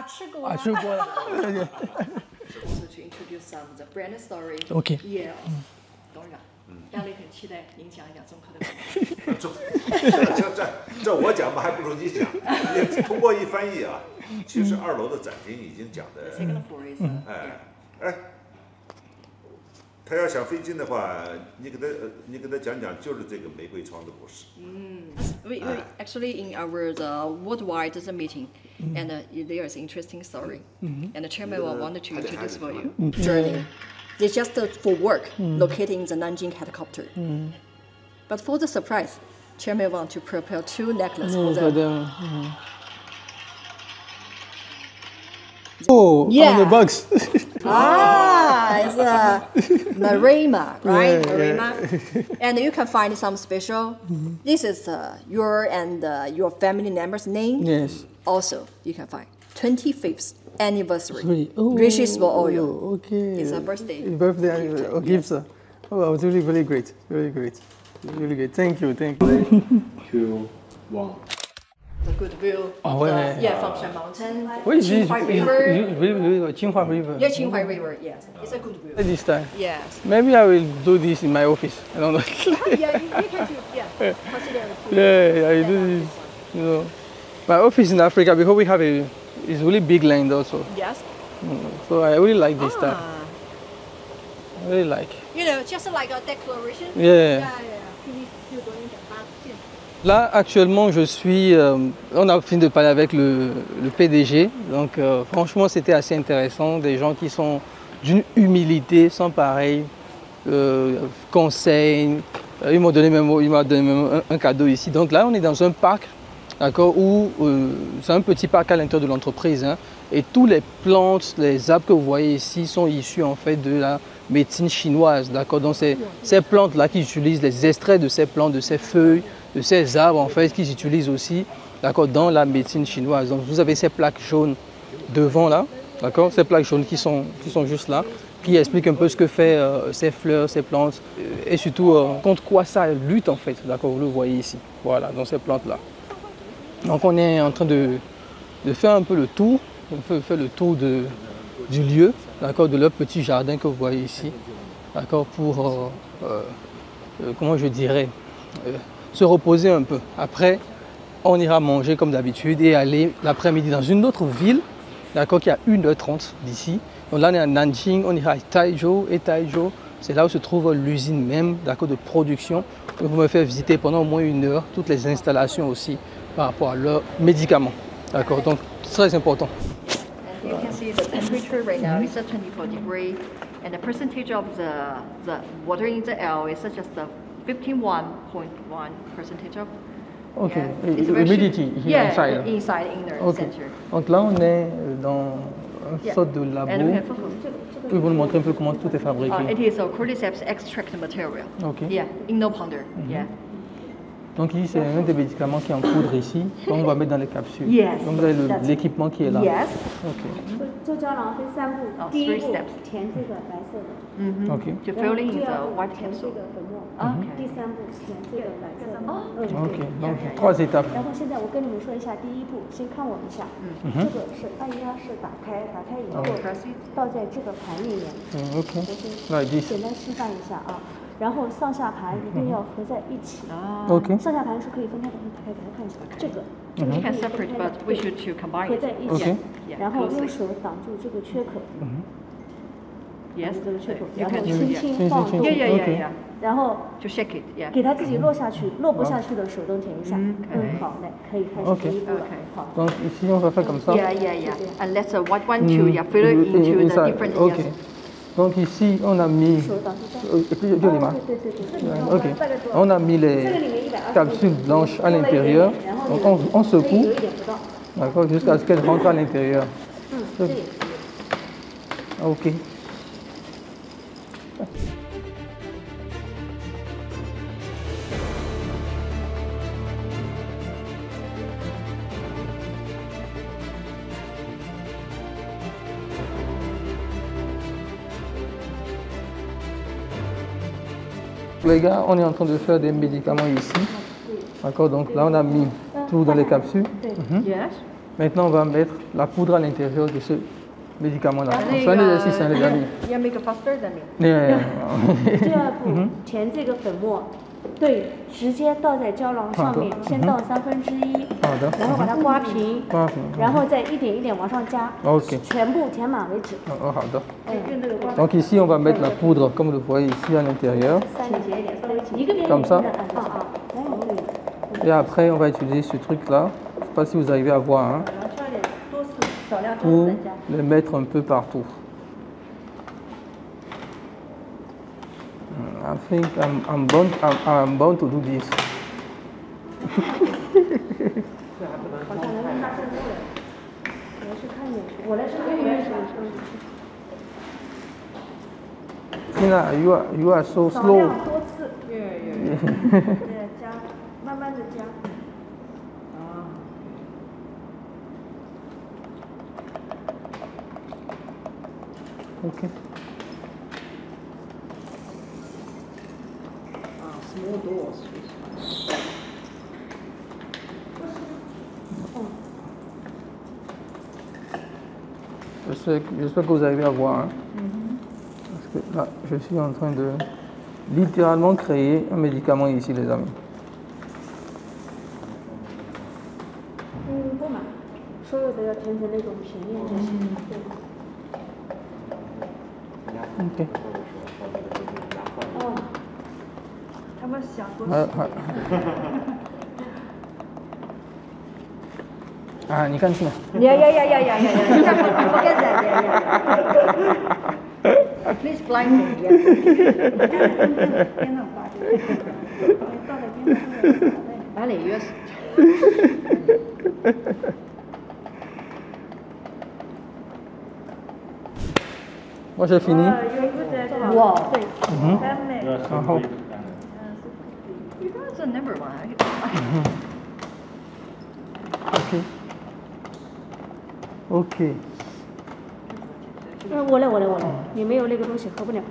吃过了。Also to introduce some of the brand story. Okay. Yeah. 董事长，压力很期待您讲一讲中科的问题。这我讲吧，还不如你讲。通过一翻译啊，其实2楼的展厅已经讲的。Second floor is. 他要想费劲的话，你给他讲讲就是这个玫瑰窗的故事。We actually in our worldwide meeting, and there is an interesting story, and the chairman will want to introduce for you. Journey. It's just for work, located in the Nanjing helicopter. But for the surprise, chairman want to prepare 2 necklaces for them. Oh, yeah. On the box. It's Marima, right? Yeah, Marima. Yeah. And you can find some special. This is your and your family member's name. Yes. Also, you can find 25th anniversary. Wishes for all you. Okay. It's a birthday. Gifts. Oh, it's really great. Really great. Really great. Thank you. 3, 2, 1. The good view. From Shan Mountain. Qinghai River. Qinghai River. Yeah, Qinghai River. Yes, it's a good view. This time. Yes. Maybe I will do this in my office. I don't know. Yeah, you can do. Yeah. Consider it. Yeah, I do this. You know, my office in Africa because we have it's really big land also. Yes. So I really like this time. I really like. You know, just like a declaration. Yeah. Là, actuellement, on a fini de parler avec le PDG. Donc, franchement, c'était assez intéressant. Des gens qui sont d'une humilité sans pareil, conseils. Il m'a donné même un cadeau ici. Donc là, on est dans un parc, d'accord, où c'est un petit parc à l'intérieur de l'entreprise. Hein, et tous les plantes, les arbres que vous voyez ici sont issus en fait de la médecine chinoise, d'accord. Donc, ces plantes-là qui utilisent les extraits de ces plantes, de ces feuilles, de ces arbres en fait qu'ils utilisent aussi, d'accord, dans la médecine chinoise. Donc vous avez ces plaques jaunes devant là, d'accord, ces plaques jaunes qui sont juste là, qui expliquent un peu ce que fait ces fleurs, ces plantes et surtout contre quoi ça lutte en fait, d'accord, vous le voyez ici, voilà, dans ces plantes là. Donc on est en train de faire un peu le tour, on fait le tour du lieu, d'accord, de leur petit jardin que vous voyez ici, d'accord, pour comment je dirais, se reposer un peu. Après, on ira manger comme d'habitude et aller l'après-midi dans une autre ville, d'accord, qui est à 1h30 d'ici. Donc là, on est à Nanjing, on ira à Taizhou et Taizhou, c'est là où se trouve l'usine même, d'accord, de production. Donc, vous me faites visiter pendant au moins 1 heure toutes les installations aussi par rapport à leurs médicaments, d'accord. Donc, c'est très important. And you can see the temperature right now is at 24 degrees, and the percentage of the water in the air is just 51.1% of Ok. Yeah. It's Humidity yeah, inside. Inside, inner Ok. center. Donc là, on est dans une Yeah. sorte de labo. And we have Oui, vous nous montrer un peu comment tout est fabriqué. it is a cordyceps extract material. Ok. Yeah, Indoponder. Yeah. Donc ici, c'est un des médicaments qui est en poudre ici, qu'on va mettre dans les capsules. Yes. Donc vous avez l'équipement qui est là. Yes. Ok. 做胶囊分3步， 第 three 一步 steps. 填这个白色的， Ok. To 然后 fill in 第 the 二步 white 填这 capsule. 个粉末， Okay. 第3步填这个白色的。 Ok. Donc 3 étapes. 然后现在我跟你们说一下，第一步先看我一下，这个是按压式打开，打开以后倒在这个盘里面， Ok. 我先 Like this. 简单示范一下啊。然后上下盘一定要合在一起， Ok. 上下盘是可以分开的，打开给他看一下，这个 We 是 can 可以 separate, 分开 but 的， we should to combine 合 it. 在一 OK 起， Yeah, 然后用 closely. 手挡住这个缺口， Yes. 这个缺口， You 然后 can 轻 do it. 轻放 轻 动 Yeah, yeah, yeah, OK yeah. 然后 To shake it. Yeah. 给它自己落下去，落不下去的手动舔一下。好，来可以开始 OK 第一步了 OK。好， Donc ici, on va faire comme ça. Yeah, yeah, yeah. And let's white one, two, yeah, fill it into the Inside. different Ok. areas. Donc ici, on a mis. 手挡住这样。 Et puis, je les mains. 对对对， Ok. On a mis 这个 les 里面120 capsules blanches à l'intérieur. Donc on 可以 secoue, 有一点不到。 d'accord, jusqu'à ce qu'elles rentrent à l'intérieur. 这也可以。 Ok. Les gars, on est en train de faire des médicaments ici. D'accord, donc là on a mis tout dans les capsules. Yes. Maintenant on va mettre la poudre à l'intérieur de ce médicament-là. C'est un exercice, hein, les amis. Yeah, make it faster than me. Yeah. 第二步填这个粉末，对，直接倒在胶囊上面，先倒1/3，好的。然后把它刮平，刮平然后再一点一点往上加， Ok. 全部填满为止。 Oh, pardon. 用这个刮。 Donc ici on va mettre la poudre, comme vous le voyez ici à l'intérieur. 一个边 Comme ça 啊，然后 Et après on va utiliser ce truc-là. Je ne sais pas si vous arrivez à voir, hein, 挑点多次，少量多 pour 次的加。 les mettre un peu partout. I think I'm bound to do this. 好像能让它渗透了。我来去看一眼，我来去看一眼。 Tina, you are so 少 slow. 量多次，对，加，慢慢的加。 Ok. Small dose. J'espère que vous arrivez à voir. Hein. Parce que là, je suis en train de littéralement créer un médicament ici, les amis. 不满，所有的要填成那种平面就行。对。 Ok. 哦，他们想多。 Ah, 你看Tina. Yeah. Forget that. Yeah. Please blind me. Yes. 边上画的，到了边上哪里约？ Moi j'ai fini. Wow. Ah, oh. You guys are never mind. Ok. Ok. 我来，你没有那个东西合不了。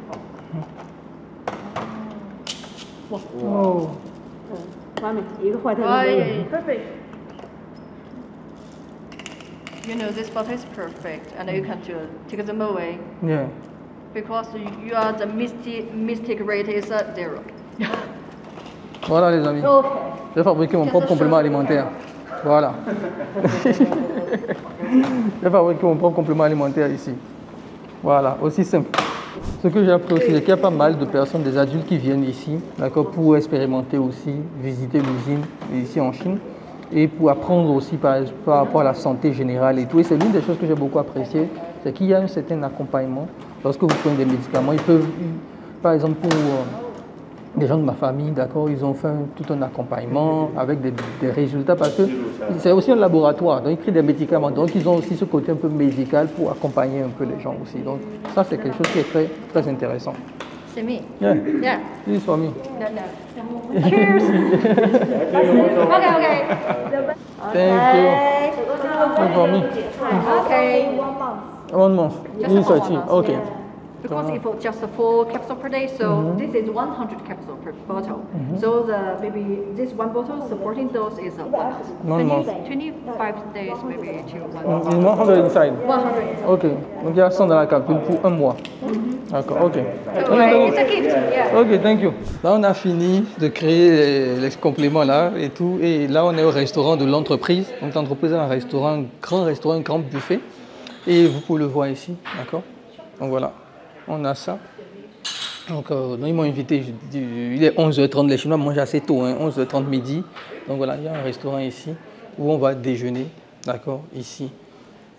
Oh. 完美，一个坏蛋都 Oh, 没 yeah, 有。 yeah. Perfect. You know this bottle is perfect, and you can just take them away Yeah. because you are the mistake rate is 0. Voilà les amis. OK。 J'ai fabriqué mon propre complément alimentaire. Voilà. J'ai fabriqué mon propre complément alimentaire ici. Voilà, aussi simple. Ce que j'ai appris aussi, c'est qu'il y a pas mal de personnes, des adultes qui viennent ici, d'accord, pour expérimenter aussi, visiter l'usine ici en Chine, et pour apprendre aussi par rapport à la santé générale et tout. Et c'est l'une des choses que j'ai beaucoup apprécié, c'est qu'il y a un certain accompagnement. Lorsque vous prenez des médicaments, ils peuvent, par exemple, des gens de ma famille, d'accord, ils ont fait tout un accompagnement avec des résultats parce que c'est aussi un laboratoire, donc ils créent des médicaments, donc ils ont aussi ce côté un peu médical pour accompagner un peu les gens aussi. Donc ça c'est quelque chose qui est très, très intéressant. C'est me. Yeah. Yeah. This is for me. No. Cheers. Okay. Thank you. This for me. Okay. 1 month. Just This for is 1 month. okay. Because if just 4 capsules per day, so this is 100 capsules per bottle. So maybe this one bottle supporting dose is 1 month. 1 month. 25 days maybe to 1 month. It's 100 inside. 100. Ok. Donc il y a 100 dans la capsule pour 1 mois. D'accord, ok. Okay, it's a gift. Yeah. Ok, thank you. Là, on a fini de créer les compléments là et tout. Et là, on est au restaurant de l'entreprise. Donc l'entreprise a un restaurant, un grand buffet. Et vous pouvez le voir ici, d'accord? Donc voilà. On a ça. Donc, ils m'ont invité, il est 11h30, les Chinois mangent assez tôt, hein, 11h30 midi. Donc voilà, il y a un restaurant ici où on va déjeuner, d'accord, ici.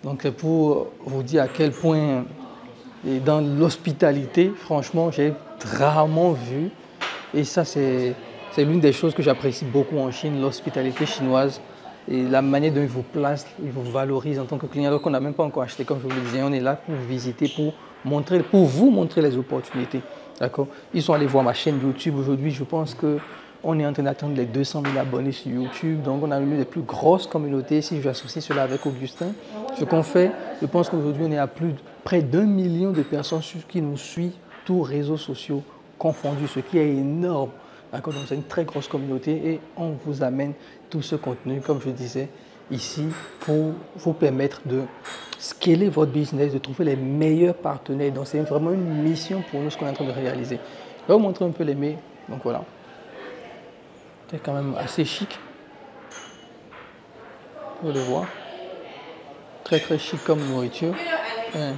Donc pour vous dire à quel point, dans l'hospitalité, franchement, j'ai rarement vu, et ça c'est l'une des choses que j'apprécie beaucoup en Chine, l'hospitalité chinoise. Et la manière dont ils vous placent, ils vous valorisent en tant que client, alors qu'on n'a même pas encore acheté, comme je vous le disais, on est là pour visiter, pour vous montrer les opportunités. D'accord? Ils sont allés voir ma chaîne YouTube aujourd'hui. Je pense qu'on est en train d'attendre les 200 000 abonnés sur YouTube. Donc, on a une des plus grosses communautés. Si je associe cela avec Augustin, ce qu'on fait, je pense qu'aujourd'hui, on est à près d'1 million de personnes qui nous suivent, tous réseaux sociaux confondus, ce qui est énorme. D'accord? Donc, c'est une très grosse communauté et on vous amène tout ce contenu, comme je disais, ici pour vous permettre de scaler votre business, de trouver les meilleurs partenaires. Donc, c'est vraiment une mission pour nous, ce qu'on est en train de réaliser. Je vais vous montrer un peu les mets. Donc, voilà. C'est quand même assez chic. Vous le voir. Très, très chic comme nourriture. All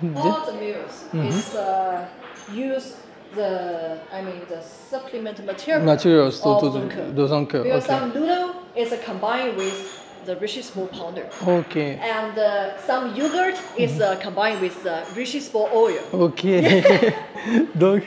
the meals is use the supplement Materials of those anchors. Because Okay. some noodle is combined with the Rishi Sport powder. Okay. And some yogurt is combined with Rishi Sport oil. Ok. Donc,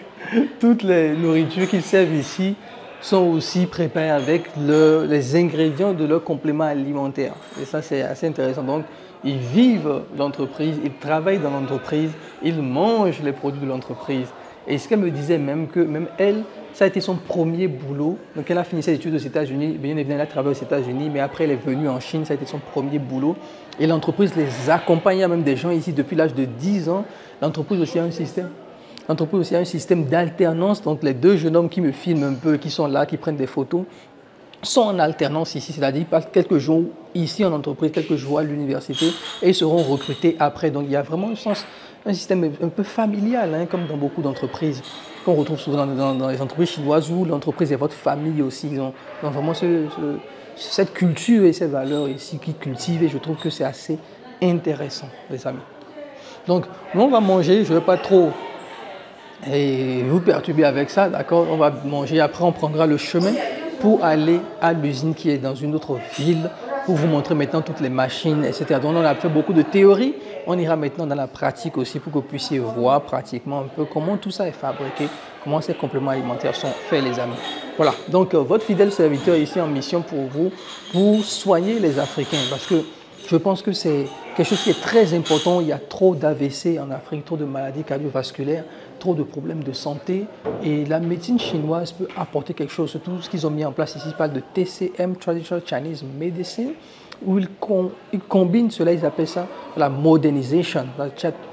toutes les nourritures qu'ils servent ici sont aussi préparées avec les ingrédients de leur complément alimentaire. Et ça, c'est assez intéressant. Donc, ils vivent l'entreprise, ils travaillent dans l'entreprise, ils mangent les produits de l'entreprise. Et ce qu'elle me disait même que même elle, ça a été son premier boulot. Donc elle a fini ses études aux États-Unis, bien évidemment elle a travaillé aux États-Unis, mais après elle est venue en Chine, ça a été son premier boulot. Et l'entreprise les accompagne, il y a même des gens ici depuis l'âge de 10 ans. L'entreprise aussi a un système. L'entreprise aussi a un système d'alternance. Donc les 2 jeunes hommes qui me filment un peu, qui sont là, qui prennent des photos, sont en alternance ici, c'est-à-dire ils passent quelques jours ici en entreprise, quelques jours à l'université et ils seront recrutés après. Donc il y a vraiment un système un peu familial, hein, comme dans beaucoup d'entreprises, qu'on retrouve souvent dans les entreprises chinoises où l'entreprise est votre famille aussi. Ils ont vraiment cette culture et ces valeurs ici qui cultivent et je trouve que c'est assez intéressant, les amis. Donc, nous on va manger, je ne vais pas trop vous perturber avec ça, d'accord? On va manger, après on prendra le chemin pour aller à l'usine qui est dans une autre ville, pour vous montrer maintenant toutes les machines, etc. Donc on a fait beaucoup de théorie, on ira maintenant dans la pratique aussi pour que vous puissiez voir pratiquement un peu comment tout ça est fabriqué, comment ces compléments alimentaires sont faits, les amis. Voilà, donc votre fidèle serviteur est ici en mission pour vous, pour soigner les Africains, parce que je pense que c'est quelque chose qui est très important. Il y a trop d'AVC en Afrique, trop de maladies cardiovasculaires, trop de problèmes de santé. Et la médecine chinoise peut apporter quelque chose. Surtout ce qu'ils ont mis en place ici, ils parlent de TCM, Traditional Chinese Medicine, où ils combinent cela, ils appellent ça la modernisation, la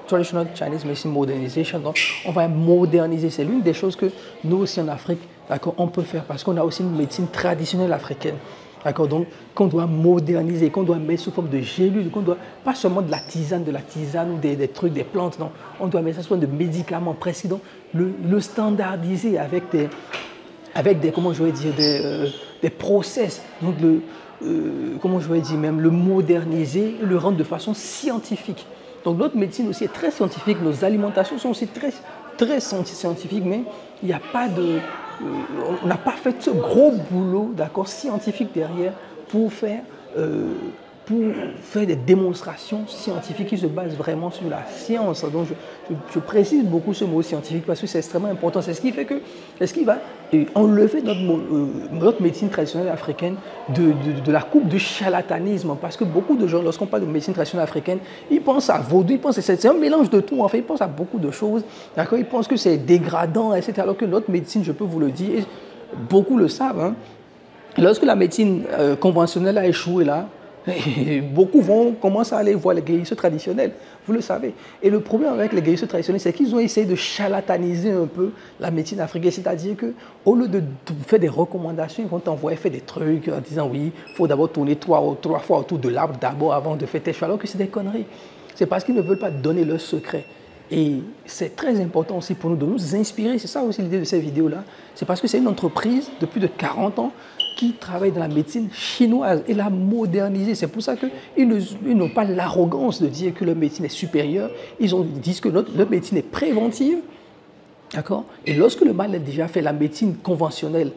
Traditional Chinese Medicine Modernization. Donc, on va moderniser. C'est l'une des choses que nous aussi en Afrique, d'accord, on peut faire parce qu'on a aussi une médecine traditionnelle africaine. D'accord, donc qu'on doit moderniser, qu'on doit mettre sous forme de gélules, qu'on doit pas seulement de la tisane ou des trucs, des plantes, non. On doit mettre ça sous forme de médicaments précis, donc le standardiser avec des comment je vais dire, des process, donc comment je vais dire même, le moderniser, le rendre de façon scientifique. Donc notre médecine aussi est très scientifique, nos alimentations sont aussi très, très scientifiques, mais il n'y a pas de... on n'a pas fait ce gros boulot, d'accord, scientifique derrière pour pour faire des démonstrations scientifiques qui se basent vraiment sur la science. Donc je précise beaucoup ce mot scientifique parce que c'est extrêmement important. C'est ce qui fait que, c'est ce qui va enlever notre médecine traditionnelle africaine de la coupe du charlatanisme. Parce que beaucoup de gens, lorsqu'on parle de médecine traditionnelle africaine, ils pensent à vaudou, ils pensent que c'est un mélange de tout. En fait, ils pensent à beaucoup de choses. D'accord, ils pensent que c'est dégradant, etc. Alors que notre médecine, je peux vous le dire, et beaucoup le savent. Hein, lorsque la médecine conventionnelle a échoué là, beaucoup vont commencer à aller voir les guérisseurs traditionnels, vous le savez. Et le problème avec les guérisseurs traditionnels, c'est qu'ils ont essayé de charlataniser un peu la médecine africaine, c'est-à-dire qu'au lieu de faire des recommandations, ils vont t'envoyer faire des trucs en disant oui, il faut d'abord tourner trois fois autour de l'arbre d'abord avant de faire tes choix, alors que c'est des conneries. C'est parce qu'ils ne veulent pas donner leur secret. Et c'est très important aussi pour nous de nous inspirer, c'est ça aussi l'idée de ces vidéos-là, c'est parce que c'est une entreprise de plus de 40 ans qui travaille dans la médecine chinoise et la moderniser. C'est pour ça qu'ils n'ont pas l'arrogance de dire que leur médecine est supérieure. Ils disent que leur médecine est préventive. D'accord? Et lorsque le mal est déjà fait, la médecine conventionnelle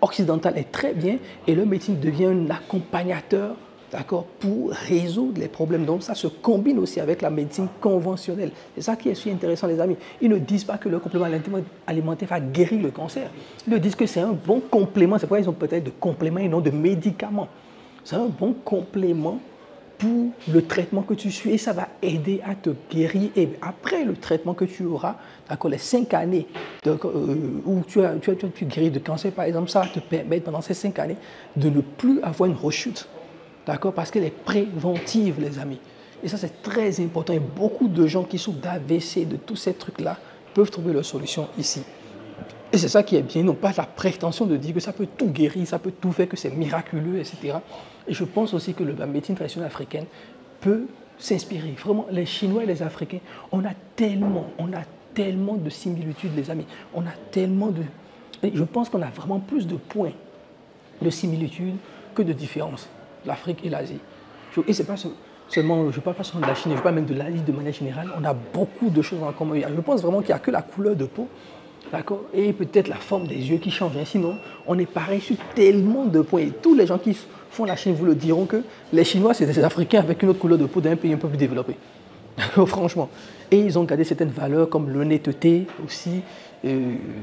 occidentale est très bien et leur médecine devient un accompagnateur, d'accord, pour résoudre les problèmes. Donc ça se combine aussi avec la médecine conventionnelle. C'est ça qui est si intéressant, les amis. Ils ne disent pas que le complément alimentaire va guérir le cancer. Ils disent que c'est un bon complément. C'est pourquoi ils ont peut-être de compléments et non de médicaments. C'est un bon complément pour le traitement que tu suis et ça va aider à te guérir. Et après le traitement que tu auras, d'accord, les 5 années où tu guéris de cancer, par exemple, ça va te permettre pendant ces 5 années de ne plus avoir une rechute. D'accord? Parce qu'elle est préventive, les amis. Et ça, c'est très important. Et beaucoup de gens qui souffrent d'AVC, de tous ces trucs-là, peuvent trouver leur solution ici. Et c'est ça qui est bien. Ils n'ont pas la prétention de dire que ça peut tout guérir, ça peut tout faire, que c'est miraculeux, etc. Et je pense aussi que la médecine traditionnelle africaine peut s'inspirer. Vraiment, les Chinois et les Africains, on a tellement de similitudes, les amis. On a tellement de... Et je pense qu'on a vraiment plus de points de similitudes que de différences. L'Afrique et l'Asie. Et c'est pas seulement, je ne parle pas seulement de la Chine, je parle même de l'Asie de manière générale. On a beaucoup de choses en commun. Je pense vraiment qu'il n'y a que la couleur de peau, d'accord, et peut-être la forme des yeux qui changent. Sinon, on est pareil sur tellement de points. Et tous les gens qui font la Chine vous le diront que les Chinois, c'est des Africains avec une autre couleur de peau d'un pays un peu plus développé. Franchement. Et ils ont gardé certaines valeurs comme l'honnêteté aussi,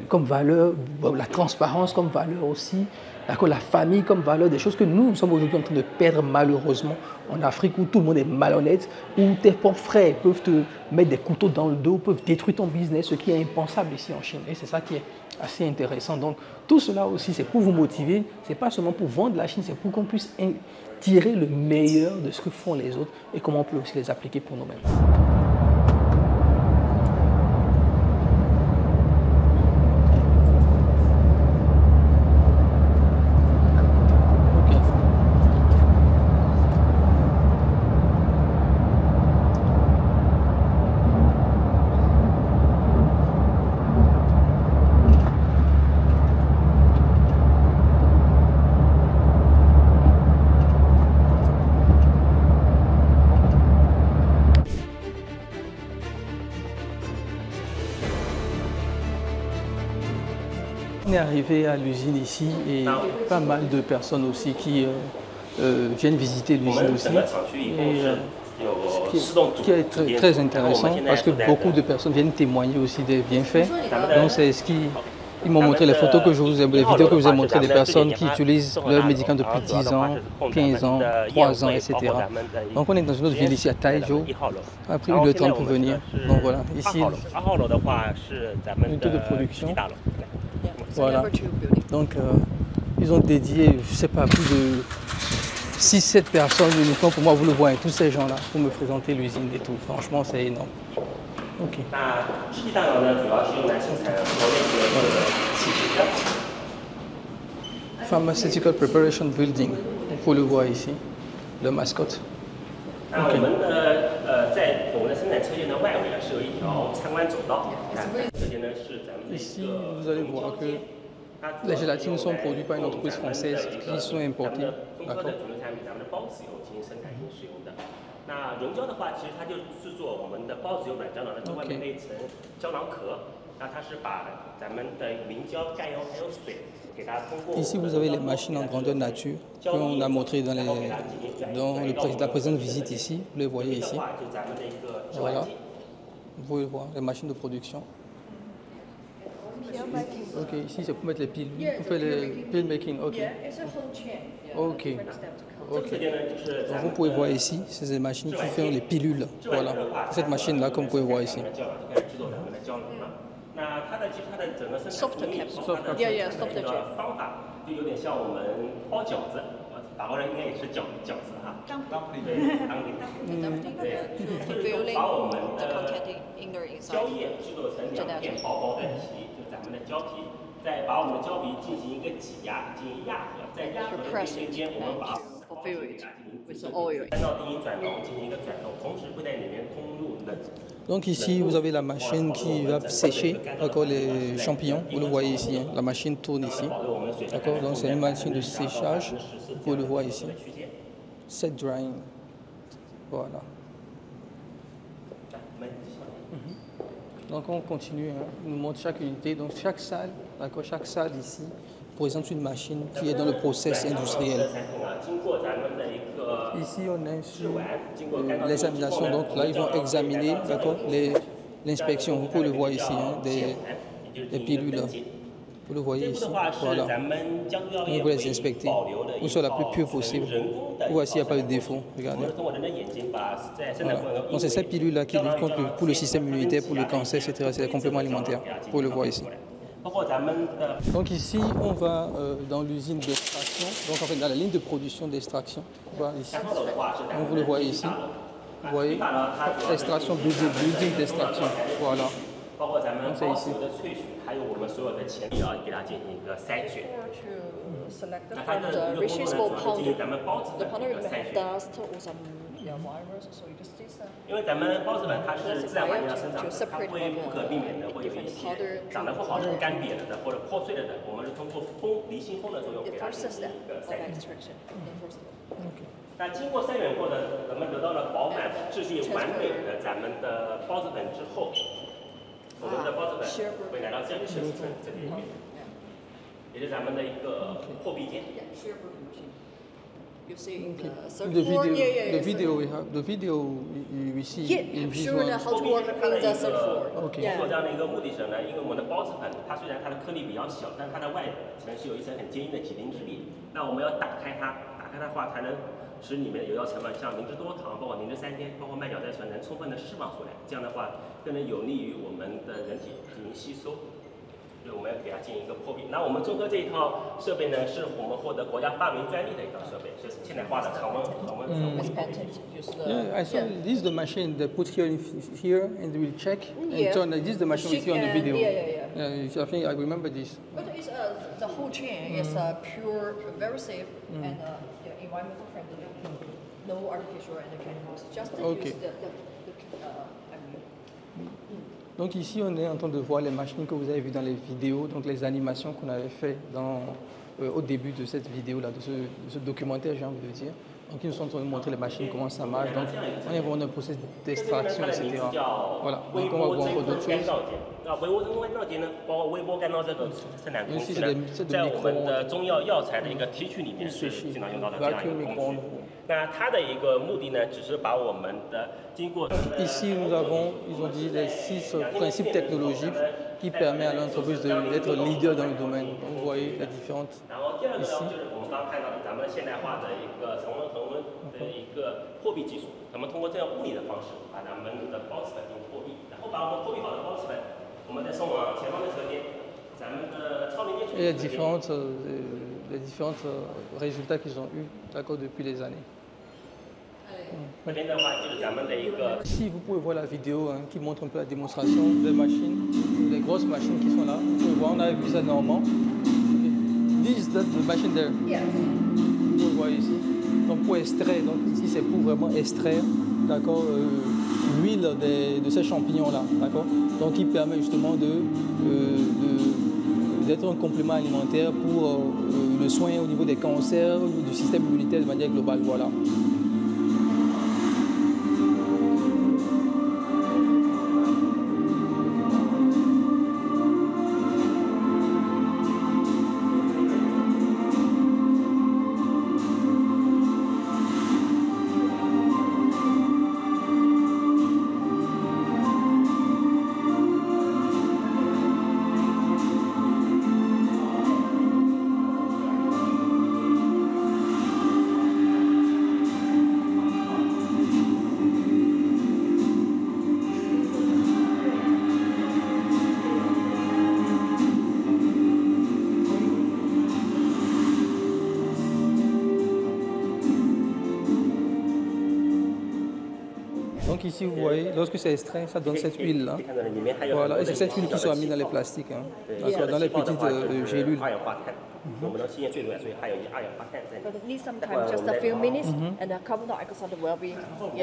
comme valeur, la transparence comme valeur aussi, la famille comme valeur, des choses que nous sommes aujourd'hui en train de perdre malheureusement en Afrique où tout le monde est malhonnête, où tes propres frères peuvent te mettre des couteaux dans le dos, peuvent détruire ton business, ce qui est impensable ici en Chine. Et c'est ça qui est assez intéressant. Donc tout cela aussi, c'est pour vous motiver, ce n'est pas seulement pour vendre la Chine, c'est pour qu'on puisse tirer le meilleur de ce que font les autres et comment on peut aussi les appliquer pour nous-mêmes. On est arrivé à l'usine ici et pas mal de personnes aussi qui viennent visiter l'usine aussi. Et, ce qui est très intéressant parce que beaucoup de personnes viennent témoigner aussi des bienfaits. Donc c'est ce qui... Ils m'ont montré les photos que je vous ai, les vidéos que je vous ai montrées des personnes qui utilisent leurs médicaments depuis 10 ans, 15 ans, 3 ans, etc. Donc on est dans une autre ville ici à Taizhou. On a pris le temps pour venir. Donc voilà, ici, unité de production. Voilà. Donc ils ont dédié, je ne sais pas, plus de 6-7 personnes uniquement pour moi, vous le voyez, tous ces gens-là, pour me présenter l'usine et tout. Franchement, c'est énorme. Ok. Pharmaceutical Preparation Building, vous le voyez ici, le mascotte. Okay. Ici, vous allez voir que les gélatines sont produites par une entreprise française qui sont importées. D'accord. 那溶胶的话，其实它就制作我们的孢子油软胶囊的，外面那一层胶囊壳，那它是把咱们的明胶、甘油还有水 Ici, vous avez les machines en grandeur nature qu'on a montrées dans la précédente visite ici. Vous les voyez ici. Voilà. Vous pouvez voir les machines de production. Ok, ici c'est pour mettre les piles. Pour faire les pill making. Ok. Ok. Ok. Donc, vous pouvez voir ici, c'est des machines qui font les pilules. Voilà. Cette machine-là, comme vous pouvez voir ici. Soft capsule. Yeah, soft gel. 就有点像我们包饺子，法国人应该也是饺子哈。对，当地。对，把我们的胶液制作成两片薄薄的皮，就咱们的胶皮，再把我们的胶皮进行一个挤压，进行压合，在压合的瞬间，我们把 Donc ici, vous avez la machine qui va sécher les champignons. Vous le voyez ici, hein. La machine tourne ici. D'accord. Donc c'est une machine de séchage. Vous le voyez ici. Set drying. Voilà. Donc on continue. Hein. On nous montre chaque unité. Donc chaque salle, d'accord. Chaque salle ici présente une machine qui est dans le process industriel. Ici, on est sur l'examination. Donc là, ils vont examiner, d'accord, l'inspection. Vous pouvez le voir ici, hein, des pilules. Vous le voyez ici. Voilà. On va les inspecter. Pour soit la plus pure possible. Pour voir s'il n'y a pas de défaut. Regardez. Voilà. Donc c'est cette pilule-là qui lutte contre pour le système immunitaire, pour le cancer, etc. C'est les compléments alimentaires. Vous pouvez le voir ici. Donc ici, on va dans l'usine d'extraction, donc en fait dans la ligne de production d'extraction. Voilà ici. Donc vous le voyez ici. Vous voyez, extraction, building d'extraction. Voilà. Donc c'est ici. Reachable powder. The powder will have dust or some virus, so you just this. 因为咱们孢子粉它是自然环境下生长的，它会不可避免的会有一些长得不好的、干瘪了的或者破碎了的，我们是通过离心风的作用给它进行一个筛选。那经过筛选后呢，咱们得到了饱满、质地完美的咱们的孢子粉之后，我们的孢子粉会来到这里面，也是咱们的一个破壁间。You see in the third floor, the video we have, the video we see in visual. How to work in the third floor. 通过这样的一个目的是呢，因为我们的孢子粉，它虽然它的颗粒比较小，但它的外层是有一层很坚硬的几磷质粒。那我们要打开它，打开它的话才能使里面的有效成分，像磷脂多糖，包括磷脂3酊，包括麦角甾醇能充分的释放出来。这样的话，更能有利于我们的人体进行吸收。所以我们要给它进行一个破壁。那我们综合这一套设备呢，是我们获得国家发明专利的一套设备，是现代化的常温物理破壁。Yeah, I saw this is the machine they put here and they will check and turn. This is the machine we see on the video. Yeah, I think I remember this. But it's the whole chain is pure, very safe and environmental friendly. No artificial and chemicals. Just use the Donc ici, on est en train de voir les machines que vous avez vues dans les vidéos, donc les animations qu'on avait fait au début de cette vidéo-là, de ce documentaire, j'ai envie de dire. Donc ils nous sont en train de montrer les machines, comment ça marche. Donc on est vraiment dans le processus d'extraction, etc. Voilà, donc on va voir encore d'autres choses. 微波蒸温燥节呢，包括微波干燥这个生产工序呢，在我们的中药药材的一个提取里面是经常用到的这样一个工序。那它的一个目的呢，只是把我们的经过。Ici nous avons, ils ont dit, les 6 principes technologiques qui permettent à l'entreprise d'être leader dans le domaine. Donc, vous voyez les différentes ici. 然后第二个呢，就是我们刚刚看到的咱们现代化的一个常温恒温的一个破壁技术，咱们通过这样物理的方式把咱们的孢子粉进行破壁，然后把我们破壁好的孢子粉。Et les différents résultats qu'ils ont eus depuis les années. Ici, vous pouvez voir la vidéo qui montre un peu la démonstration des machines, des grosses machines qui sont là. Vous pouvez voir, on avait vu ça normalement. This is the machine there. Vous pouvez voir ici. Donc pour extraire, donc ici c'est pour vraiment extraire, d'accord, l'huile de ces champignons-là, d'accord. Donc qui permet justement d'être un complément alimentaire pour le soin au niveau des cancers, du système immunitaire de manière globale, voilà. Donc ici, vous voyez, lorsque c'est extrait, ça donne cette huile-là. Voilà, et c'est cette huile qui sera mise dans les plastiques, hein. Dans les petites gélules. But it needs some time, just a few minutes, and the carbon dioxide will be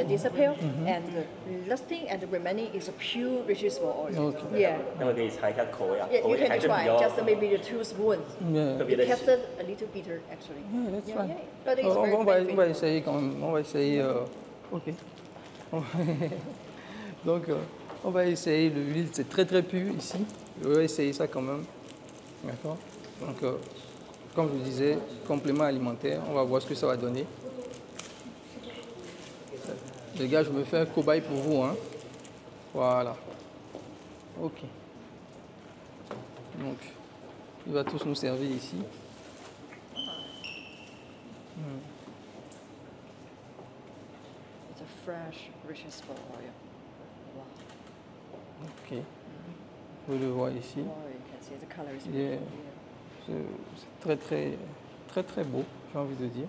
disappear, and the lasting and the remaining is a pure vegetable oil. Okay. Yeah. Yeah, you can try just maybe the 2 spoons. Yeah. It tasted a little bitter actually. Yeah, that's fine. Yeah. But it's very On va beneficial. essayer quand même. On va essayer. Ok. Donc, on va essayer l'huile, c'est très très pur ici. On va essayer ça quand même. D'accord. Donc, comme je vous disais, complément alimentaire, on va voir ce que ça va donner. Les gars, je me fais un cobaye pour vous, hein. Voilà. Ok. Donc, il va tous nous servir ici. It's a fresh vegetable oil. Wow. Ok. Vous le voyez ici. Oh, you can see the color is Yeah. beautiful. C'est très beau, j'ai envie de dire.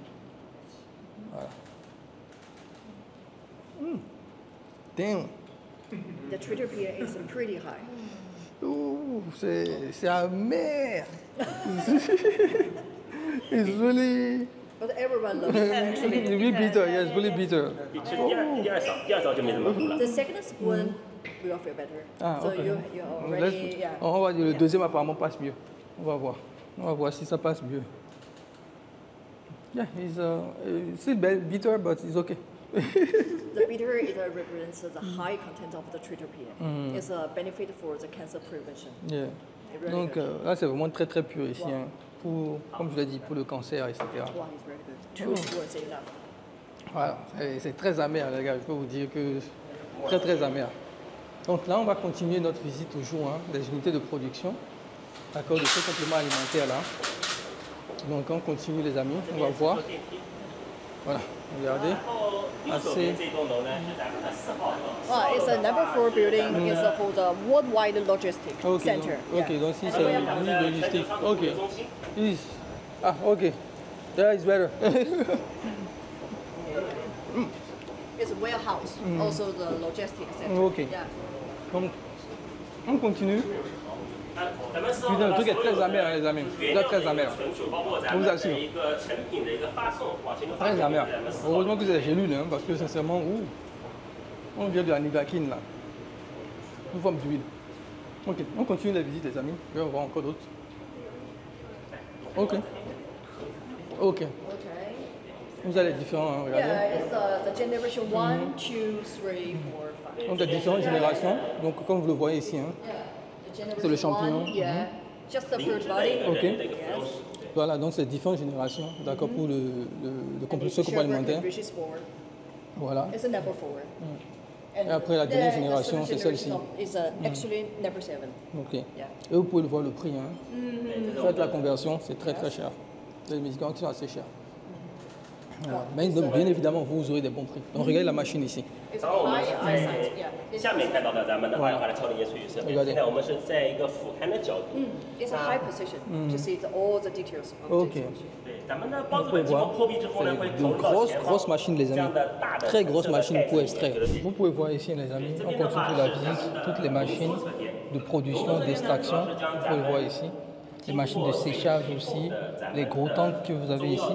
Voilà. Damn. The tritopia is pretty high. Ouh, c'est amer. It's really, But everyone loves it actually. it's really bitter. Yes, really bitter. 第二勺就没怎么苦了。 The second spoon will feel better. Ah, so ok. you already, yeah. On va dire le deuxième apparemment passe mieux. On va voir. On va voir si ça passe mieux. Yeah, it's still bitter, but it's okay. The bitter it represents the high content of the tritopia. It's a benefit for the cancer prevention. Yeah. It really Donc good. là, c'est vraiment très très pur ici. Hein. Pour, comme je l'ai dit, pour le cancer, etc. Wow, it's very good. 2 spoons is enough. Voilà, c'est très amer, les gars. Je peux vous dire que très très amer. Donc là, on va continuer notre visite toujours des unités de production. D'accord, de ce complément alimentaire là. Donc on continue les amis, on va voir. Voilà, regardez. Assez. Well, it's a number 4 building. It's for the worldwide logistics Ok, center. donc, ok, donc si c'est une logistique. Ok. Ah, ok. That is better. It's a warehouse, also the logistics center. Ok. Yeah. Donc, on continue. Putain, le truc est très amer, les amis. Là, très amer. Je vous assure. Très amer. Heureusement que c'est des gélules, hein, parce que sincèrement, on vient de la nivaquine là. Une forme d'huile. Ok, on continue la visite, les amis. Je vais en voir encore d'autres. Ok. Ok. Okay. Vous avez les différents, hein, regardez. Yeah, it's the generation 1, 2, 3, 4, 5. Donc, il y a différentes générations. Donc, comme vous le voyez ici, hein. Yeah. The generation C'est le champignon. 1, yeah. Just the fruit body. Ok. Yes. Voilà, donc c'est différentes générations, d'accord, pour le ce complément alimentaire. Voilà. It's a number 4. Et après, la dernière génération, c'est celle-ci. It's actually number 7. Ok. Et vous pouvez le voir le prix. Hein. Faites la conversion, c'est très très cher. C'est des médicaments qui sont assez chers. Voilà. Mais donc, bien évidemment, vous aurez des bons prix. Donc regardez la machine ici. It's high eyesight. Yeah. 下面看到的咱们的二氧化碳超临界萃取设备，现在我们是在一个俯瞰的角度。 It's a high position to see all the details of Ok. the 对，咱们的包 Vous 子 pouvez 粉经过 voir, 破壁之后呢，会 c'est 投 une 入到 grosse, 前方 grosse machine, les 这 amis. 样的大的 Très grosse 深色的 machine 盖 pour 子 extraire. 一个的 Vous pouvez voir ici, les amis, on continue la visite, toutes les machines de production, d'extraction. Vous pouvez le voir ici. Les machines de séchage aussi, les gros tanks que vous avez ici.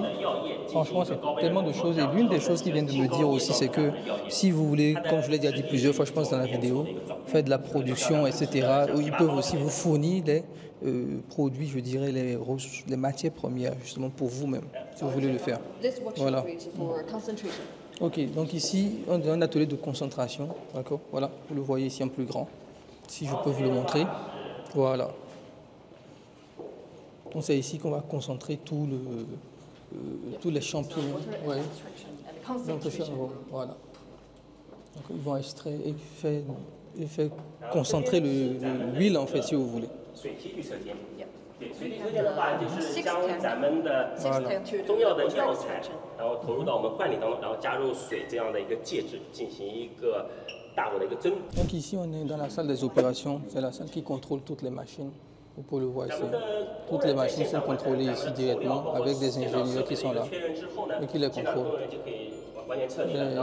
Franchement, c'est tellement de choses. Et l'une des choses qu'ils viennent de me dire aussi, c'est que si vous voulez, comme je l'ai déjà dit plusieurs fois, je pense dans la vidéo, faire de la production, etc., ils peuvent aussi vous fournir des produits, je dirais, les matières premières, justement pour vous-même, si vous voulez le faire. This workshop Voilà. is for concentration. Ok, donc ici, on a un atelier de concentration, d'accord, voilà, vous le voyez ici en plus grand, si je peux vous le montrer, voilà. Donc c'est ici qu'on va concentrer tous les champignons, ouais. And Donc, concentration. voilà. Donc ils vont extraire et faire concentrer l'huile en fait, si vous voulez. 水提取车间。 Yeah. 对，水提车间的话，就是将咱们的中药的药材，然后投入到我们罐里当中，然后加入水这样的一个介质，进行一个大火的一个蒸。 Donc ici on est dans la salle des opérations, c'est la salle qui contrôle toutes les machines. Vous pouvez le voir ici. Toutes les machines sont contrôlées ici directement avec des ingénieurs qui sont là et qui les contrôlent.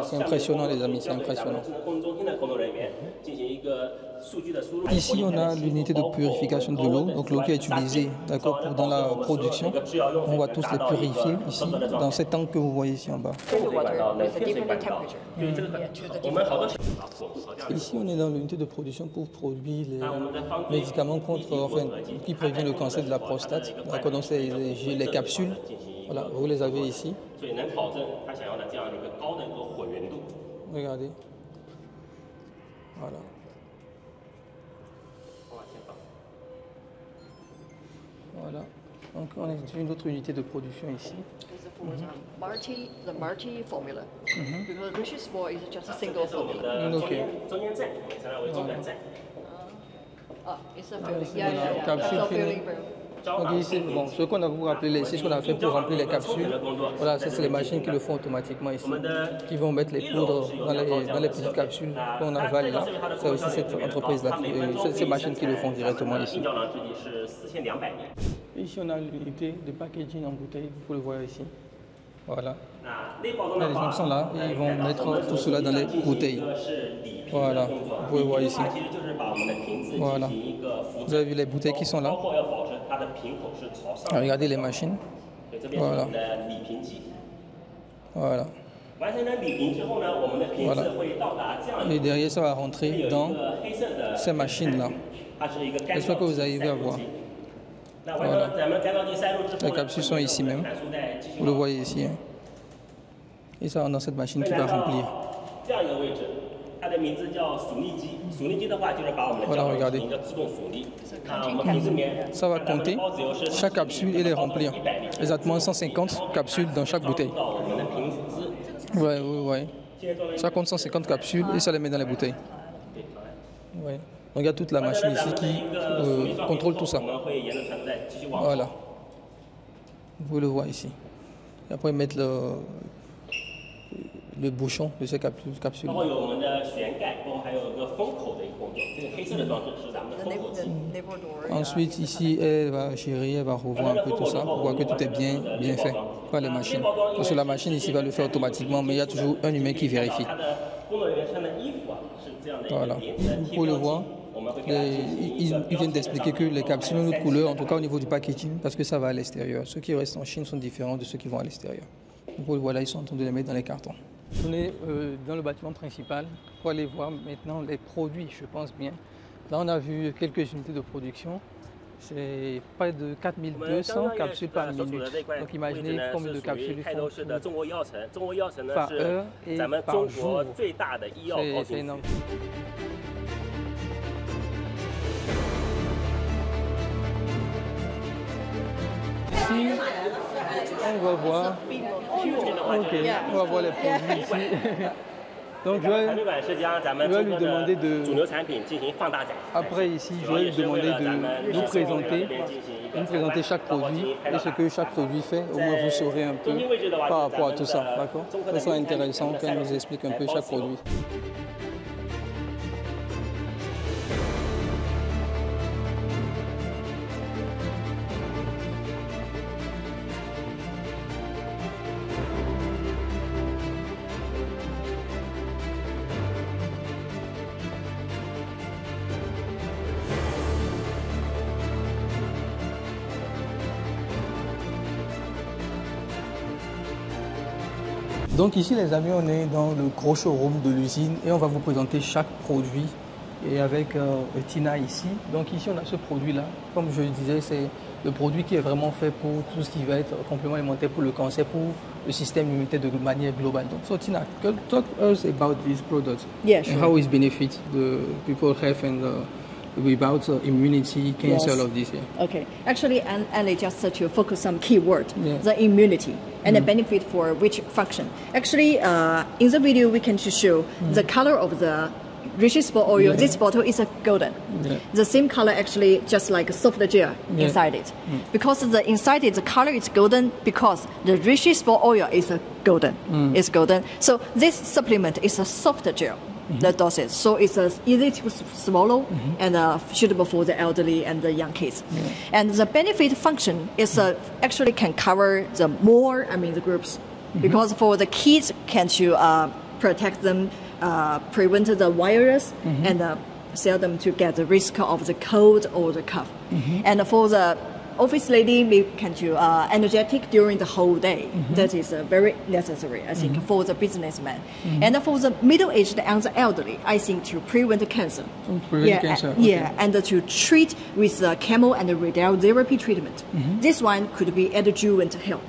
C'est impressionnant les amis, c'est impressionnant. Ici on a l'unité de purification de l'eau, donc l'eau qui est utilisée dans la production. On va tous les purifier ici, dans ces tanks que vous voyez ici en bas. Ici on est dans l'unité de production pour produire les médicaments qui préviennent le cancer de la prostate. Donc c'est les capsules, voilà, vous les avez ici. Regardez. Voilà. Voilà. Donc on est dans une autre unité de production ici. The Marti formula. Because Richie Sport is just a single formula. Okay. It's a filling. Donc ici, bon, ce qu'on a vous rappelé, c'est ce qu'on a fait pour remplir les capsules. Voilà, c'est les machines qui le font automatiquement ici, qui vont mettre les poudres dans les petites capsules qu'on avale là. C'est aussi cette entreprise-là, ces machines qui le font directement ici. Ici, on a l'unité de packaging en bouteille, vous pouvez le voir ici. Voilà. Les gens sont là et ils vont mettre tout cela dans les bouteilles. Voilà, vous pouvez voir ici. Voilà. Vous avez vu les bouteilles qui sont là. Regardez les machines. Voilà. Voilà. Voilà. Et derrière, ça va rentrer dans ces machines-là. J'espère que vous arrivez à voir. Voilà. Les capsules sont ici même. Vous le voyez ici. Hein. Et ça rentre dans cette machine qui va remplir. Voilà, regardez. Ça va compter chaque capsule et les remplir. Exactement 150 capsules dans chaque bouteille. Ouais. Ça compte 150 capsules et ça les met dans les bouteilles. Ouais. Donc il y a toute la machine ici qui contrôle tout ça. Voilà. Vous le voyez ici. Et après mettre le bouchon de ces capsules. Ensuite, ici, elle va gérer, elle va revoir un peu tout ça pour voir que tout est bien fait par les machines. Parce que la machine ici va le faire automatiquement, mais il y a toujours un humain qui vérifie. Voilà. Vous pouvez le voir. Ils viennent d'expliquer que les capsules ont une autre couleur, en tout cas au niveau du packaging, parce que ça va à l'extérieur. Ceux qui restent en Chine sont différents de ceux qui vont à l'extérieur. Donc voilà, ils sont en train de les mettre dans les cartons. On est dans le bâtiment principal pour aller voir maintenant les produits, je pense bien. Là, on a vu quelques unités de production. C'est près de 4200 capsules par minute. Donc imaginez combien de capsules ils font par heure et par jour. C'est énorme. Ici, on va voir. Ok, on va voir les produits ici. Donc je vais lui demander après ici, je vais lui demander de nous présenter chaque produit et ce que chaque produit fait. Au moins vous saurez un peu par rapport à tout ça, d'accord? Ça sera intéressant qu'elle nous explique un peu chaque produit. Donc ici les amis, on est dans le gros showroom de l'usine et on va vous présenter chaque produit et avec Tina ici. Donc ici on a ce produit là, comme je le disais, c'est le produit qui est vraiment fait pour tout ce qui va être complément alimentaire pour le cancer, pour le système immunitaire de manière globale. Donc so Tina, talk us about this product. Yes. And how it benefits the people have and about immunity, cancer, all of this. Yeah. Okay. Actually, and just to focus on key word, the immunity and the benefit for which function. Actually, in the video, we can show the color of the Richie Sport oil. This bottle is a golden. The same color actually just like a soft gel inside it. Because the inside it, the color is golden because the Richie Sport oil is a golden. It's golden. So this supplement is a soft gel. The dosage, so it's easy to swallow and suitable for the elderly and the young kids. And the benefit function is actually can cover the groups because for the kids, can you protect them, prevent the virus, and sell them to get the risk of the cold or the cough. And for the office lady, maybe can you energetic during the whole day. That is very necessary, I think, for the businessman. And for the middle-aged and the elderly, I think to prevent cancer. Cancer. Yeah, and to treat with chemo and radiotherapy treatment. This one could be adjuvant help.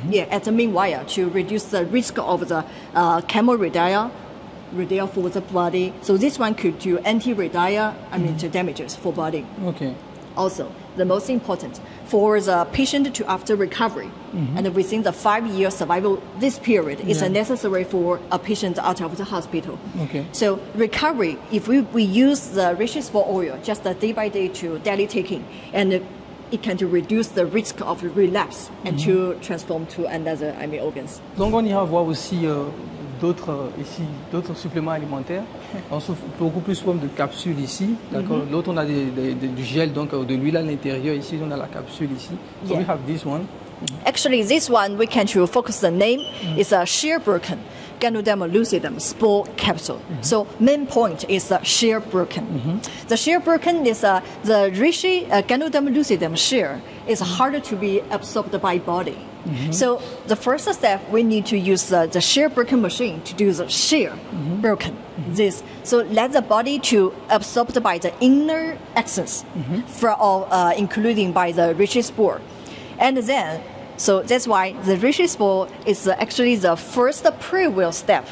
Yeah, at the meanwhile, to reduce the risk of the chemo radial for the body. So this one could do anti-radial, to damages for body. Okay. Also, the most important, for the patient to after recovery, and within the 5-year survival, this period is necessary for a patient out of the hospital. Okay. So recovery, if we use the reishi spore oil just day by day to daily taking, and it can to reduce the risk of relapse and to transform to another organs. Donc on ira voir aussi d'autres suppléments alimentaires. On souffre beaucoup plus forme de capsules ici, d'accord. L'autre on a du gel, donc de l'huile à l'intérieur. Ici on a la capsule ici. So we have this one. Actually, this one we can to focus the name is a Sherbroken Ganoderma lucidum spore capsule. So main point is the Sherbroken. The Sherbroken is the reishi Ganoderma lucidum shear is harder to be absorbed by body. So the first step, we need to use the Sherbroken machine to do the shear broken. This so let the body to absorbed by the inner axis, for all including by the reishi spore, and then. So that's why the reishi spore is actually the first pre-will step,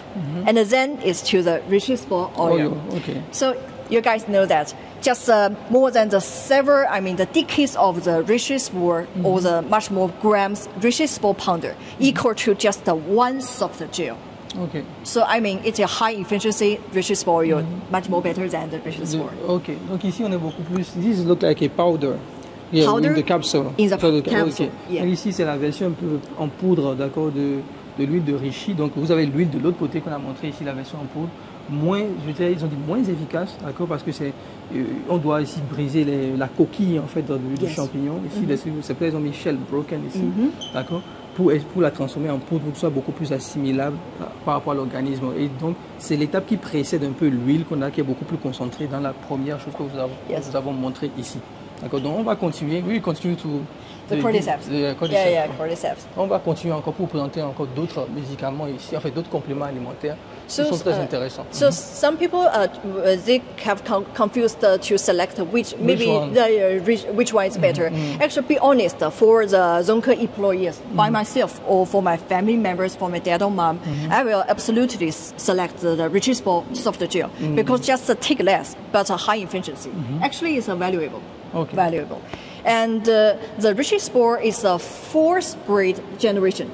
and then it's to the reishi spore oil. Okay. So you guys know that just more than the decades of the reishi spore or the much more grams reishi spore powder equal to just one soft gel. Okay. So it's a high efficiency reishi spore oil, much more better than the reishi spore. Okay. Donc ici on est beaucoup plus. This looks like a powder. Yeah, powder in the capsule. In the capsule. Okay. Yeah. Et ici c'est la version un peu en poudre, d'accord, de l'huile de reishi. Donc vous avez l'huile de l'autre côté qu'on a montré ici, la version en poudre. Moins, je dirais, ils ont dit moins efficace, d'accord, parce que on doit ici briser la coquille en fait du champignon. Ici, c'est peut-être ils ont mis shell broken ici, d'accord, pour la transformer en poudre pour que ce soit beaucoup plus assimilable par rapport à l'organisme. Et donc c'est l'étape qui précède un peu l'huile qui est beaucoup plus concentrée dans la première chose que nous avons montré ici. D'accord, donc on va continuer. Oui, continue tout. The cordyceps. Cordyceps. On va continuer encore pour présenter encore d'autres médicaments ici, en fait d'autres compléments alimentaires qui sont très intéressants. So some people they have confused to select which one is better. Actually, be honest, for the Zonke employees, by myself or for my family members, for my dad or mom, I will absolutely select the reishi spore soft gel because just take less but a high efficiency. Actually, it's valuable. Okay. Valuable. And the reishi spore is the 4th grade generation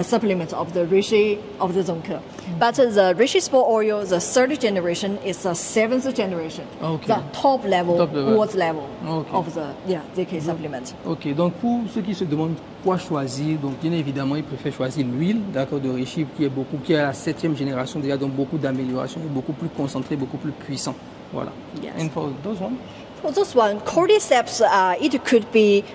supplement of the reishi of the Zonke. But the reishi spore oil, the 3rd generation, is the 7th generation. Okay. The top level. Of the ZK supplement. Ok, donc pour ceux qui se demandent quoi choisir, donc bien évidemment ils préfèrent choisir l'huile, d'accord, de reishi qui est à la 7e génération déjà, donc beaucoup d'améliorations, beaucoup plus concentré, beaucoup plus puissant. Voilà. Yes. And for those one? For this one, cordyceps, it could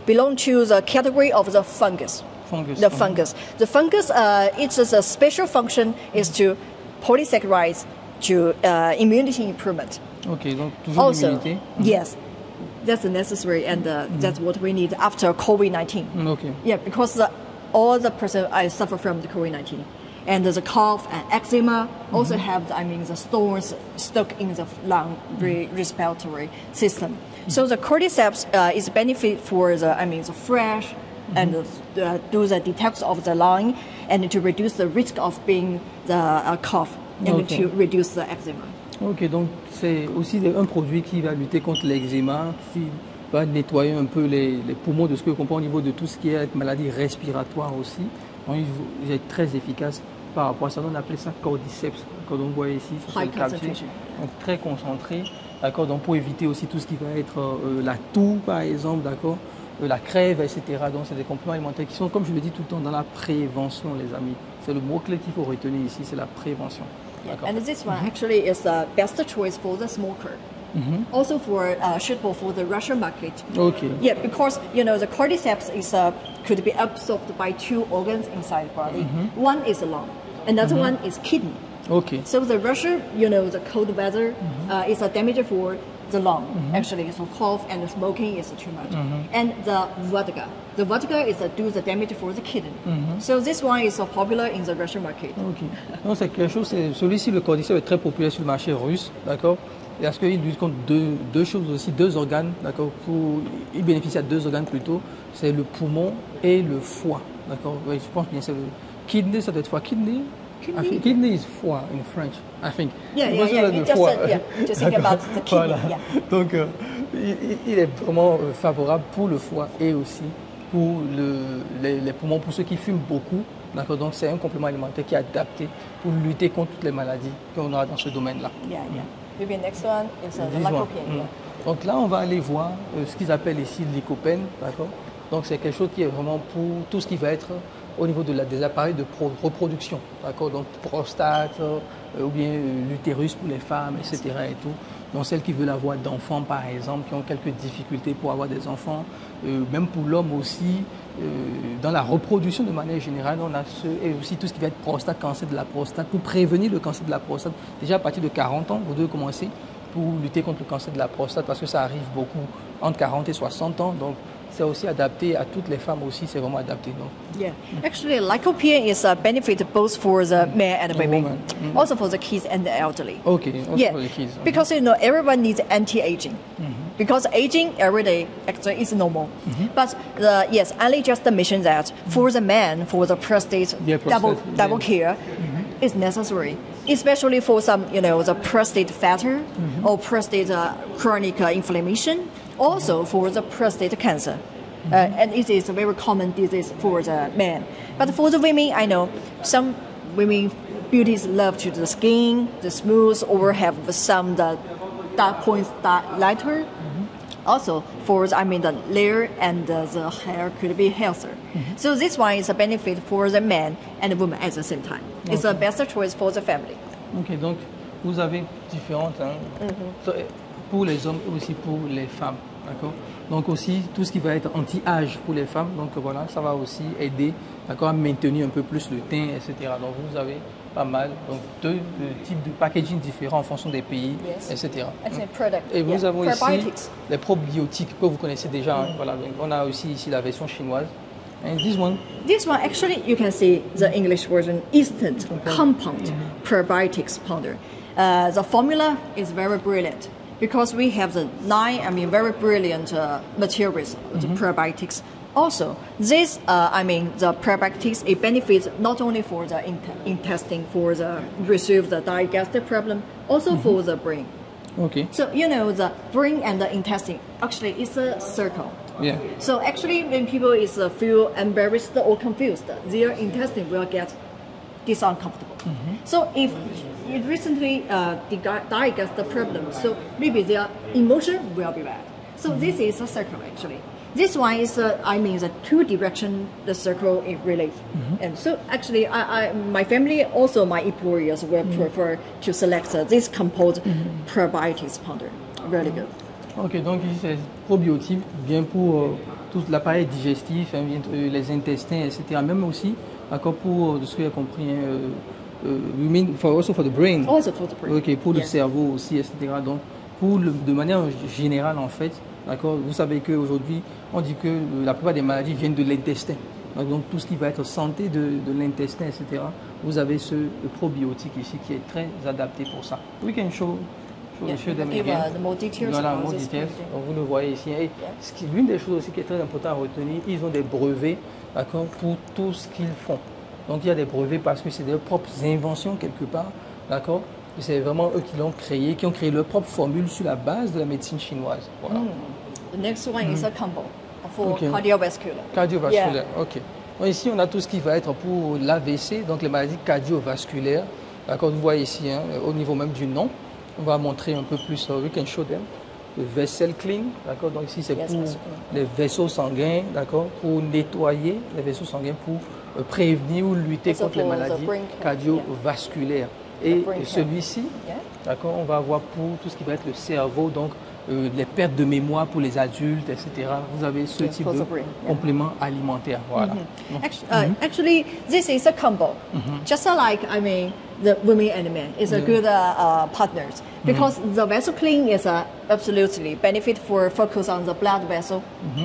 belong to the category of the fungus. The fungus. The fungus, its a special function is to polysaccharides to immunity improvement. Okay, donc toujours also, l'immunité. Yes, that's necessary, and that's what we need after COVID-19. Okay. Yeah, because all the person I suffer from the COVID-19. And the cough and eczema also have, the stones stuck in the lung respiratory system. So the cordyceps is benefit for the fresh and do the detox of the lung and to reduce the risk of being the cough and to reduce the eczema. Ok, donc c'est aussi un produit qui va lutter contre l'eczéma, qui va nettoyer un peu les poumons de ce que je comprends au niveau de tout ce qui est maladie respiratoire aussi. Donc, il est très efficace par rapport à ça. On appelle ça cordyceps. Donc, vous voyez ici, c'est une capsule donc, très concentrée. D'accord, donc pour éviter aussi tout ce qui va être la toux, par exemple, d'accord, la crève, etc. Donc, c'est des compléments alimentaires qui sont, comme je le dis tout le temps, dans la prévention, les amis. C'est le mot-clé qu'il faut retenir ici, c'est la prévention. And this one actually is the best choice for the smoker. Also for suitable for the Russian market. Okay. Yeah, because the cordyceps is could be absorbed by two organs inside the body. One is the lung, another one is kidney. Okay. So the Russia, the cold weather is a damage for the lung. Actually, so cough and smoking is too much. And the vodka is do the damage for the kidney. So this one is popular in the Russian market. Ok. Non, c'est quelque chose. Celui-ci, le cordyceps, est très populaire sur le marché russe, d'accord. Parce qu'il lutte contre deux choses aussi, deux organes, d'accord. Il bénéficie à deux organes plutôt. C'est le poumon et le foie, d'accord. Oui, je pense bien c'est le kidney, ça doit être foie. Kidney. Kidney is foie in French, I think. Yeah. Just think about the kidney. Voilà. Yeah. Donc, il est vraiment favorable pour le foie et aussi pour les poumons, pour ceux qui fument beaucoup. D'accord. Donc, c'est un complément alimentaire qui est adapté pour lutter contre toutes les maladies qu'on aura dans ce domaine-là. Yeah. Maybe next one is the lycopene. Donc là, on va aller voir ce qu'ils appellent ici le lycopène. D'accord. Donc, c'est quelque chose qui est vraiment pour tout ce qui va être au niveau des appareils de reproduction, d'accord, donc prostate ou bien l'utérus pour les femmes, etc. et tout. Donc celles qui veulent avoir d'enfants, par exemple, qui ont quelques difficultés pour avoir des enfants, même pour l'homme aussi, dans la reproduction de manière générale, on a et aussi tout ce qui va être prostate, cancer de la prostate, pour prévenir le cancer de la prostate. Déjà à partir de 40 ans, vous devez commencer pour lutter contre le cancer de la prostate parce que ça arrive beaucoup entre 40 et 60 ans. Donc, c'est aussi adapté à toutes les femmes aussi, c'est vraiment adapté. Donc. Yeah, actually, lycopene is a benefit both for the men and women, also for the kids and the elderly. Okay, also for the kids. Because everyone needs anti-aging. Because aging every day actually is normal. But Ali just mentioned that for the man, for the prostate, double care is necessary. Especially for some, the prostate failure or prostate chronic inflammation. Also for the prostate cancer. And it is a very common disease for the men. But for the women, I know some women beauties love to the skin, the smooth, or have some the dark points lighter. Also for the layer and the hair could be healthier. So this one is a benefit for the men and the women at the same time. It's the best choice for the family. Ok, donc vous avez différentes pour les hommes et aussi pour les femmes. D'accord. Donc aussi tout ce qui va être anti-âge pour les femmes, donc voilà, ça va aussi aider, d'accord, à maintenir un peu plus le teint, etc. Donc vous avez pas mal, donc deux types de packaging différents en fonction des pays, etc. Et nous avons ici les probiotiques que vous connaissez déjà. Voilà, donc on a aussi ici la version chinoise. And this one actually you can see the English version, instant compound probiotics powder. The formula is very brilliant. Because we have the very brilliant materials, the probiotics. Also, this, the probiotics, it benefits not only for the intestine, for the resolve the digestive problem, also for the brain. Okay. So, the brain and the intestine, actually, it's a circle. Yeah. So, actually, when people feel embarrassed or confused, their intestine will get uncomfortable. So, if you recently diagnosed the problem, so maybe their emotion will be bad. So this is a circle actually. This one is the two direction the circle in relief. And so actually my family, also my employers will prefer to select this compound probiotics powder. Really good. Ok, donc ici c'est probiotique, bien pour tout l'appareil digestif, les intestins, etc. Même aussi, encore pour de ce que j'ai compris, you mean also for the brain? Also for the brain. Ok, pour le cerveau aussi, etc. Donc, de manière générale, en fait, d'accord, vous savez qu'aujourd'hui, on dit que la plupart des maladies viennent de l'intestin. Donc, tout ce qui va être santé de l'intestin, etc. Vous avez ce probiotique ici qui est très adapté pour ça. We can show them again. More details. Voilà, more details. Donc, vous le voyez ici. Et l'une des choses aussi qui est très importante à retenir, ils ont des brevets, d'accord, pour tout ce qu'ils font. Donc il y a des brevets parce que c'est leurs propres inventions quelque part, d'accord. C'est vraiment eux qui l'ont créé, qui ont créé leur propre formule sur la base de la médecine chinoise. Voilà. The next one is a combo for cardiovascular. Cardiovasculaire, ok. Donc, ici on a tout ce qui va être pour l'AVC, donc les maladies cardiovasculaires. D'accord, vous voyez ici, au niveau même du nom, on va montrer un peu plus. We can show them. Le vessel clean, d'accord. Donc ici c'est pour les vaisseaux sanguins, d'accord, pour nettoyer les vaisseaux sanguins, pour prévenir ou lutter contre les maladies cardiovasculaires. Et celui-ci, d'accord, on va avoir pour tout ce qui va être le cerveau, donc les pertes de mémoire pour les adultes, etc. Vous avez ce type de complément alimentaire. Voilà. Actually, this is a combo. Just like, the women and men is a good partners because the vessel clean is absolutely benefit for focus on the blood vessel.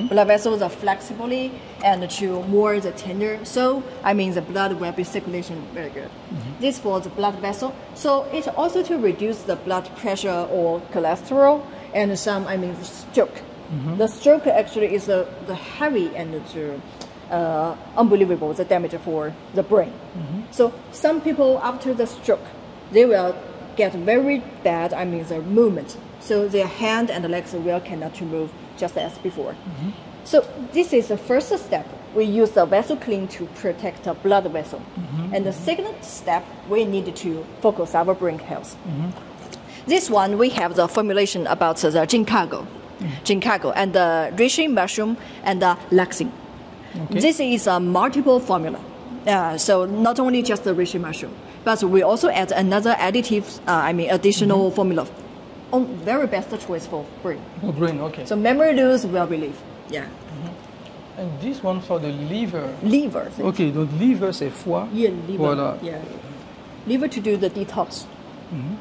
Blood vessels are flexibly and to more the tender. So the blood will be circulation very good. This for the blood vessel. So it's also to reduce the blood pressure or cholesterol and some the stroke. The stroke actually is the heavy and unbelievable the damage for the brain. So some people after the stroke, they will get very bad the movement. So their hand and legs will cannot move just as before. So this is the first step. We use the vessel clean to protect the blood vessel. And the second step, we need to focus our brain health. This one we have the formulation about the ginkgo and the reishi mushroom and the laxing. This is a multiple formula. So not only just the reishi mushroom, but we also add another additive, additional formula. Very best choice for brain. For brain, okay. So memory loss will relieve. Yeah. And this one for the liver. Liver. Ok, donc liver c'est foie. Yeah, liver. Voilà. Yeah. Liver to do the detox.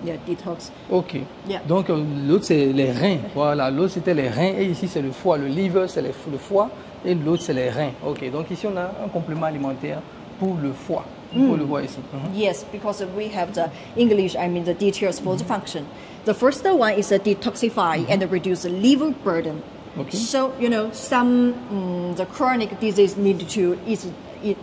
Yeah, detox. Ok. Yeah. Donc l'autre c'est les reins. Voilà, l'autre c'était les reins et ici c'est le foie. Le liver c'est le foie et l'autre c'est les reins. Ok, donc ici on a un complément alimentaire pour le foie. Il faut le voir ici. Yes, because we have the English, the details for the function. The first one is a detoxify and reduce the liver burden. Okay. So, some the chronic disease need to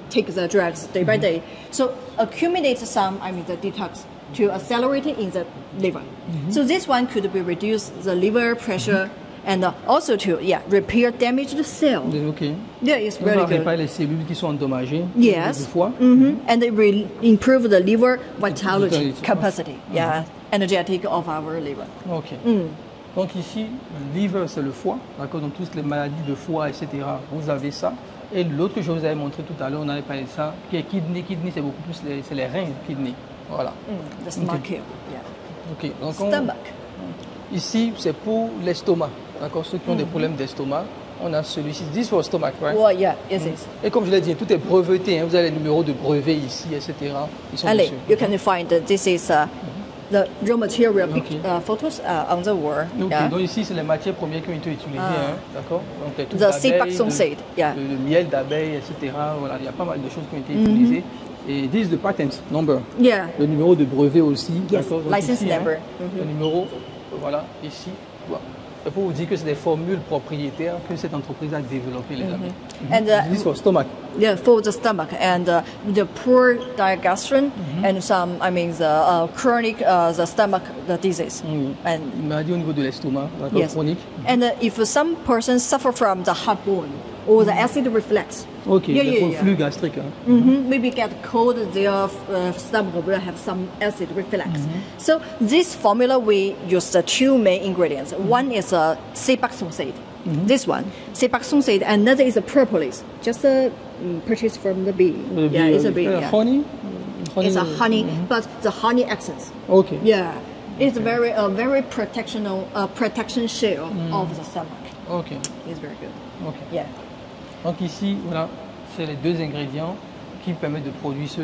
take the drugs day by day. So accumulate some, the detox to accelerate it in the liver. So this one could be reduce the liver pressure and also to repair damaged cells. Okay. Yeah, it's really good. Réparer les cellules qui sont endommagées. Yes. Du foie. And it will improve the liver vitality capacity. Yeah, energetic of our liver. Ok. Donc ici, le liver c'est le foie, d'accord. Donc toutes les maladies de foie, etc. Vous avez ça. Et l'autre que je vous avais montré tout à l'heure, on avait parlé de ça, qui est kidney. Kidney c'est beaucoup plus c'est les reins, kidney. Voilà. The stomach. Yeah. Ok. Donc stomach. Ici c'est pour l'estomac, d'accord. Ceux qui ont des problèmes d'estomac, on a celui-ci. This for stomach, right? Well, yeah, it is. Et comme je l'ai dit, tout est breveté. Vous avez les numéros de brevet ici, etc. Ils sont dessus. You can find this is the raw material photos on the wall. Okay. Yeah. Donc ici, c'est les matières premières qui ont été utilisées, d'accord. Donc les the Sepaxum seed, le miel d'abeille, etc. Voilà, il y a pas mal de choses qui ont été utilisées. Et this is the patent number. Yeah. Le numéro de brevet aussi, yes. d'accord. License ici, number. Le numéro, voilà, ici. Voilà. Et pour vous dire que c'est des formules propriétaires que cette entreprise a développées, les amis. And this for stomach. Yeah, for the stomach and the poor digestion and some, the chronic the stomach the disease. And maladie au niveau de l'estomac, chronique. And if some person suffer from the heartburn or the acid reflux. Okay, the reflux gastrique. Maybe get cold, their stomach will have some acid reflux. So this formula we use the two main ingredients. One is Sepaxum seed. This one, Sepaxum seed, and another is a propolis. Just purchased from the bee. Yeah, it's a bee. Honey? It's a honey, but the honey essence. Okay. Yeah, it's very protection shell of the stomach. Okay. It's very good. Okay. Yeah. Donc ici, voilà, c'est les deux ingrédients qui permettent de produire ce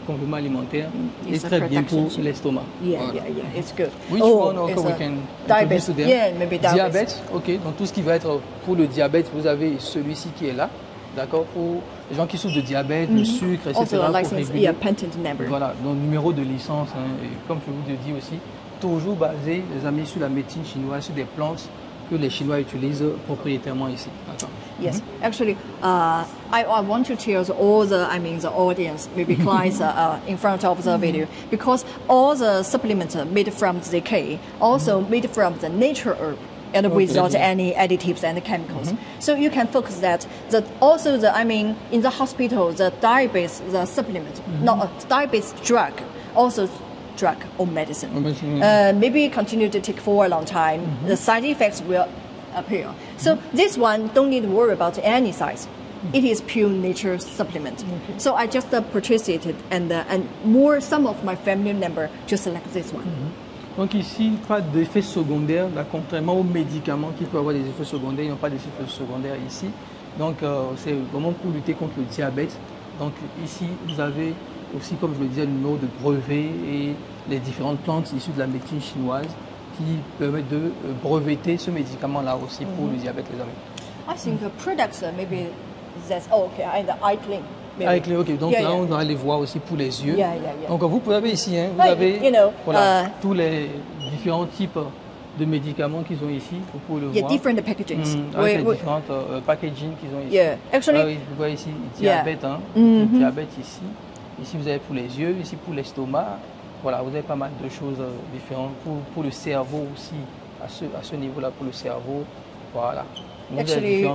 complément alimentaire. Et très bien pour l'estomac. Yeah, voilà. yeah, it's good. Which one also we can introduce to them? Yeah, maybe diabète. Ok, donc tout ce qui va être pour le diabète, vous avez celui-ci qui est là, d'accord, pour les gens qui souffrent de diabète, de sucre, etc. Also a license, patent number. Voilà, donc numéro de licence, et comme je vous le dis aussi, toujours basé, les amis, sur la médecine chinoise, sur des plantes que les Chinois utilisent propriétairement ici. D'accord. Yes, actually, I want to tell all the audience, maybe clients in front of the video, because all the supplements made from the decay, also made from the nature herb, and without any additives and chemicals. So you can focus that also in the hospital, the diabetes, the supplement, not diabetes drug, also drug or medicine. Maybe continue to take for a long time, the side effects will appear. So this one don't need to worry about any size. It is pure nature supplement. So I just purchased it and some of my family member just select this one. Donc ici, pas d'effets secondaires, là, contrairement aux médicaments qui peuvent avoir des effets secondaires, ils n'ont pas d'effets secondaires ici. Donc c'est vraiment pour lutter contre le diabète. Donc ici, vous avez aussi, comme je le disais, le numéro de brevet et les différentes plantes issues de la médecine chinoise qui permettent de breveter ce médicament-là aussi pour le diabète, les amis. I think the products maybe that's okay, and the eye clean. Avec les, ok, donc là on va les voir aussi pour les yeux. Donc vous avez ici, hein, vous But, avez voilà, tous les différents types de médicaments qu'ils ont ici, vous pouvez le voir. Different packagings. Avec les différentes packaging qu'ils ont ici. Actually, vous voyez ici, diabète, hein, diabète ici. Ici vous avez pour les yeux, ici pour l'estomac. Voilà, vous avez pas mal de choses différentes pour le cerveau aussi, à ce niveau-là, pour le cerveau. Voilà. Actually,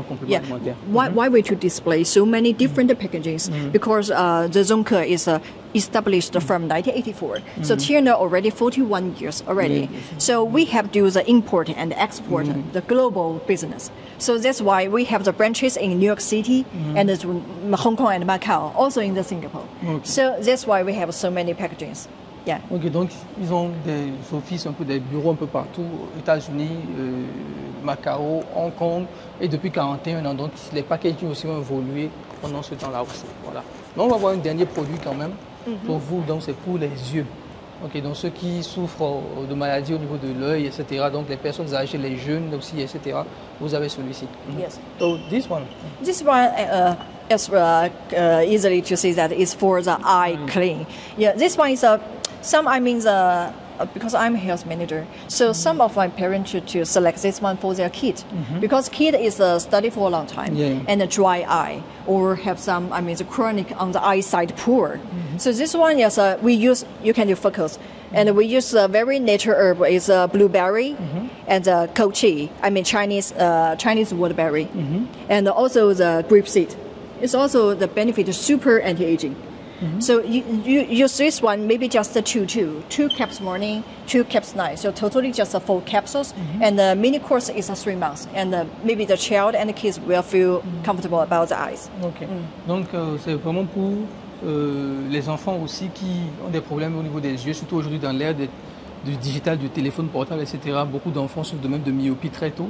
why we to display so many different packagings? Because the Zonke is established from 1984. So Tirna already 41 years already. So we have to do the import and export, the global business. So that's why we have the branches in New York City and Hong Kong and Macau, also in the Singapore. So that's why we have so many packagings. Yeah. Ok, donc ils ont des offices, un peu des bureaux un peu partout, aux États-Unis, Macao, Hong Kong, et depuis 41 ans. Donc les packaging aussi ont évolué pendant ce temps-là aussi. Voilà. Donc on va voir un dernier produit quand même pour vous. Donc c'est pour les yeux. Ok, donc ceux qui souffrent de maladies au niveau de l'œil, etc. Donc les personnes âgées, les jeunes aussi, etc. Vous avez celui-ci. Yes. So this one. This one. It's easily to see that it's for the eye clean. Yeah, this one is because I'm a health manager, so some of my parents to select this one for their kid, because kid is study for a long time and a dry eye or have some, the chronic on the eyesight poor. So this one is you can do focus, and we use a very natural herb is blueberry and kochi, Chinese woodberry, and also the grapeseed. It's also the benefit of super anti-aging. So you use this one, maybe just two caps morning, 2 caps night. So totally just 4 capsules. And the mini course is 3 months. And maybe the child and the kids will feel comfortable about the eyes. Ok. Donc c'est vraiment pour les enfants aussi qui ont des problèmes au niveau des yeux, surtout aujourd'hui dans l'ère du digital, du téléphone portable, etc. Beaucoup d'enfants souffrent de même de myopie très tôt.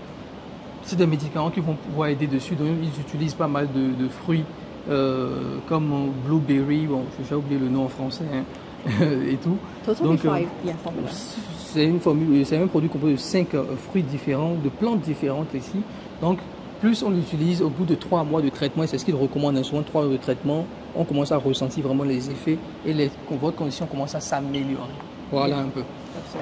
C'est des médicaments qui vont pouvoir aider dessus. Donc ils utilisent pas mal de fruits. Comme blueberry, bon, j'ai oublié le nom en français, hein, et tout. Donc, c'est un produit composé de 5 fruits différents, de plantes différentes ici. Donc, plus on l'utilise au bout de 3 mois de traitement, et c'est ce qu'il recommande, souvent 3 mois de traitement, on commence à ressentir vraiment les effets et votre condition commence à s'améliorer. Voilà un peu.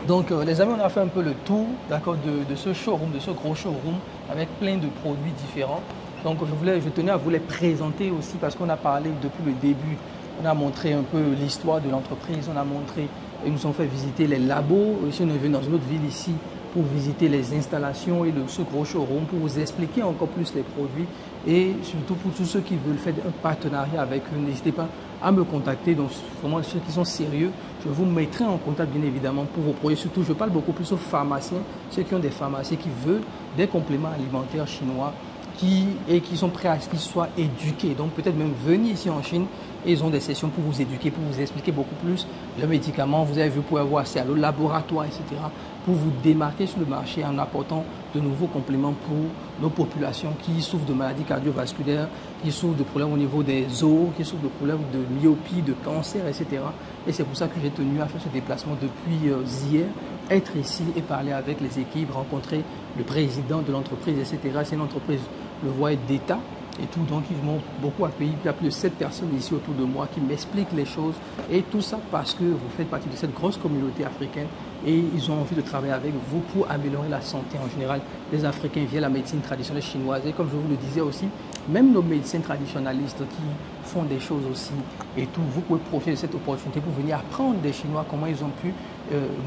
Donc, les amis, on a fait un peu le tour, d'accord, de ce showroom, de ce gros showroom, avec plein de produits différents. Donc je tenais à vous les présenter aussi parce qu'on a parlé depuis le début, on a montré un peu l'histoire de l'entreprise, on a montré, ils nous ont fait visiter les labos, aussi on est venu dans une autre ville ici pour visiter les installations et ce gros showroom pour vous expliquer encore plus les produits et surtout pour tous ceux qui veulent faire un partenariat avec eux, n'hésitez pas à me contacter, donc vraiment ceux qui sont sérieux, je vous mettrai en contact bien évidemment pour vos produits, surtout je parle beaucoup plus aux pharmaciens, ceux qui ont des pharmacies qui veulent des compléments alimentaires chinois, qui sont prêts à ce qu'ils soient éduqués. Donc peut-être même venir ici en Chine et ils ont des sessions pour vous éduquer, pour vous expliquer beaucoup plus le médicament. Vous avez vu, vous pouvez avoir accès à le laboratoire, etc. pour vous démarquer sur le marché en apportant de nouveaux compléments pour nos populations qui souffrent de maladies cardiovasculaires, qui souffrent de problèmes au niveau des os, qui souffrent de problèmes de myopie, de cancer, etc. Et c'est pour ça que j'ai tenu à faire ce déplacement depuis hier, être ici et parler avec les équipes, rencontrer le président de l'entreprise, etc. C'est une entreprise, le voie d'État et tout, donc ils m'ont beaucoup accueilli. Il y a plus de 7 personnes ici autour de moi qui m'expliquent les choses et tout ça parce que vous faites partie de cette grosse communauté africaine et ils ont envie de travailler avec vous pour améliorer la santé en général des Africains via la médecine traditionnelle chinoise. Et comme je vous le disais aussi, même nos médecins traditionnalistes qui font des choses aussi et tout, vous pouvez profiter de cette opportunité pour venir apprendre des Chinois comment ils ont pu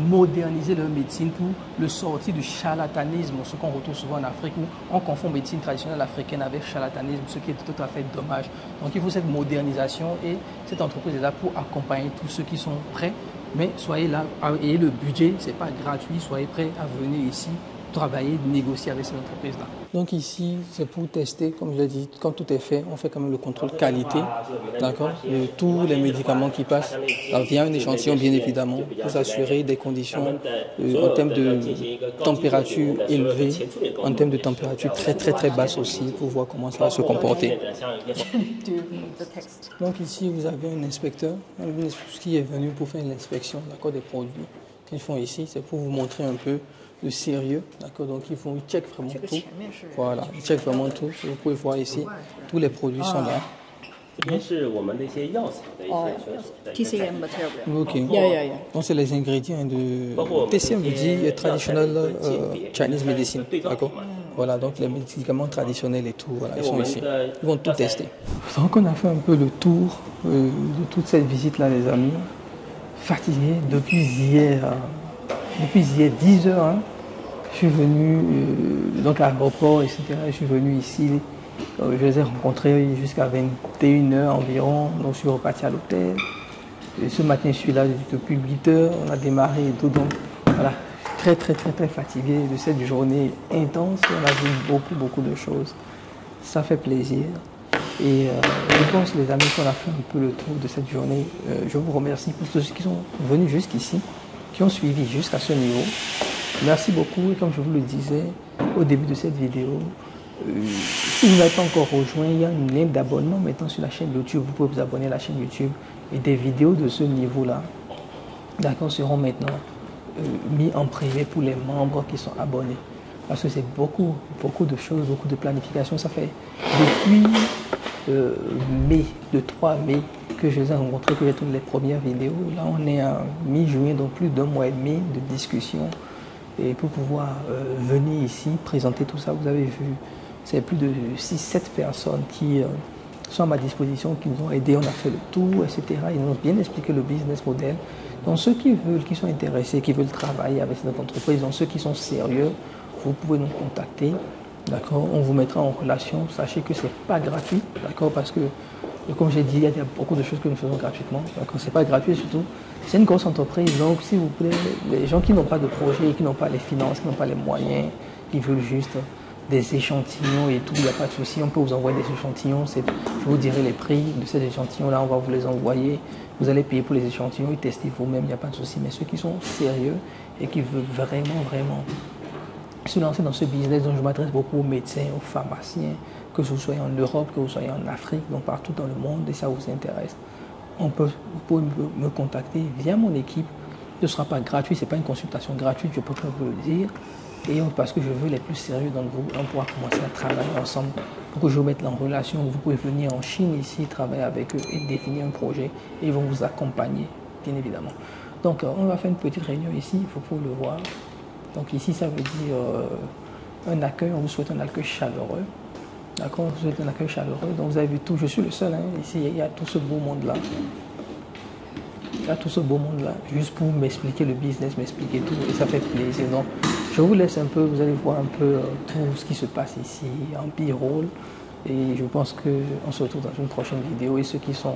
moderniser leur médecine pour le sortir du charlatanisme, ce qu'on retrouve souvent en Afrique où on confond médecine traditionnelle africaine avec charlatanisme, ce qui est tout à fait dommage. Donc il faut cette modernisation et cette entreprise est là pour accompagner tous ceux qui sont prêts. Mais soyez là, ayez le budget, ce n'est pas gratuit, soyez prêts à venir ici travailler, de négocier avec ces entreprises-là. Donc ici, c'est pour tester, comme je l'ai dit, quand tout est fait, on fait quand même le contrôle qualité, d'accord, de tous les médicaments qui passent via un échantillon, bien évidemment, pour s'assurer des conditions en termes de température élevée, en termes de température très basse aussi, pour voir comment ça va se comporter. Donc ici, vous avez un inspecteur qui est venu pour faire l'inspection, d'accord, des produits qu'ils font ici. C'est pour vous montrer un peu le sérieux, d'accord. Donc ils checkent vraiment tout. Voilà, ils checkent vraiment tout. Vous pouvez voir ici, tous les produits sont là. TCM material. Ok. Donc c'est les ingrédients de TCM, vous dit traditional Chinese medicine, d'accord. Voilà, donc les médicaments traditionnels et tout, voilà, ils sont ici. Ils vont tout tester. Donc on a fait un peu le tour de toute cette visite-là, les amis. Fatigué depuis hier 10 heures. Hein. Je suis venu donc à l'aéroport, etc. Je suis venu ici. Je les ai rencontrés jusqu'à 21h environ. Donc je suis reparti à l'hôtel. Ce matin, je suis là depuis 8 heures. On a démarré et tout. Donc voilà, très fatigué de cette journée intense. On a vu beaucoup de choses. Ça fait plaisir. Et je pense, les amis, qu'on a fait un peu le tour de cette journée. Je vous remercie pour tous ceux qui sont venus jusqu'ici, qui ont suivi jusqu'à ce niveau. Merci beaucoup. Et comme je vous le disais au début de cette vidéo, si vous n'avez pas encore rejoint, il y a un lien d'abonnement maintenant sur la chaîne YouTube. Vous pouvez vous abonner à la chaîne YouTube. Et des vidéos de ce niveau-là, d'accord, seront maintenant mis en privé pour les membres qui sont abonnés. Parce que c'est beaucoup de choses, beaucoup de planification. Ça fait depuis le 3 mai que je les ai rencontrés, que j'ai tourné les premières vidéos. Là, on est en mi-juin, donc plus d'1 mois et demi de discussion. Et pour pouvoir venir ici, présenter tout ça, vous avez vu, c'est plus de 6-7 personnes qui sont à ma disposition, qui nous ont aidés. On a fait le tour, etc. Ils nous ont bien expliqué le business model. Donc ceux qui veulent, qui sont intéressés, qui veulent travailler avec notre entreprise, donc ceux qui sont sérieux, vous pouvez nous contacter. D'accord, on vous mettra en relation. Sachez que ce n'est pas gratuit, d'accord, parce que, comme j'ai dit, il y a beaucoup de choses que nous faisons gratuitement. D'accord, ce n'est pas gratuit surtout. C'est une grosse entreprise, donc s'il vous plaît, les gens qui n'ont pas de projet, qui n'ont pas les finances, qui n'ont pas les moyens, qui veulent juste des échantillons et tout, il n'y a pas de souci, on peut vous envoyer des échantillons. Je vous dirai les prix de ces échantillons-là, on va vous les envoyer. Vous allez payer pour les échantillons et tester vous-même, il n'y a pas de souci. Mais ceux qui sont sérieux et qui veulent vraiment se lancer dans ce business, dont je m'adresse beaucoup aux médecins, aux pharmaciens, que vous soyez en Europe, que vous soyez en Afrique, donc partout dans le monde, et ça vous intéresse, vous pouvez me contacter via mon équipe. Ce ne sera pas gratuit, ce n'est pas une consultation gratuite, je peux vous le dire. Et parce que je veux les plus sérieux d'entre vous, on pourra commencer à travailler ensemble pour que je vous mette en relation. Vous pouvez venir en Chine ici, travailler avec eux et définir un projet, et ils vont vous accompagner, bien évidemment. Donc on va faire une petite réunion ici, il faut le voir. Donc ici, ça veut dire un accueil, on vous souhaite un accueil chaleureux. D'accord, on vous souhaite un accueil chaleureux. Donc vous avez vu tout, je suis le seul, hein. Ici, il y a tout ce beau monde-là. Il y a tout ce beau monde-là, juste pour m'expliquer le business, m'expliquer tout, et ça fait plaisir. Donc je vous laisse un peu, vous allez voir un peu tout ce qui se passe ici, en B-roll. Et je pense qu'on se retrouve dans une prochaine vidéo. Et ceux qui sont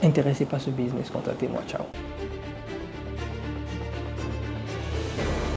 intéressés par ce business, contactez-moi. Ciao.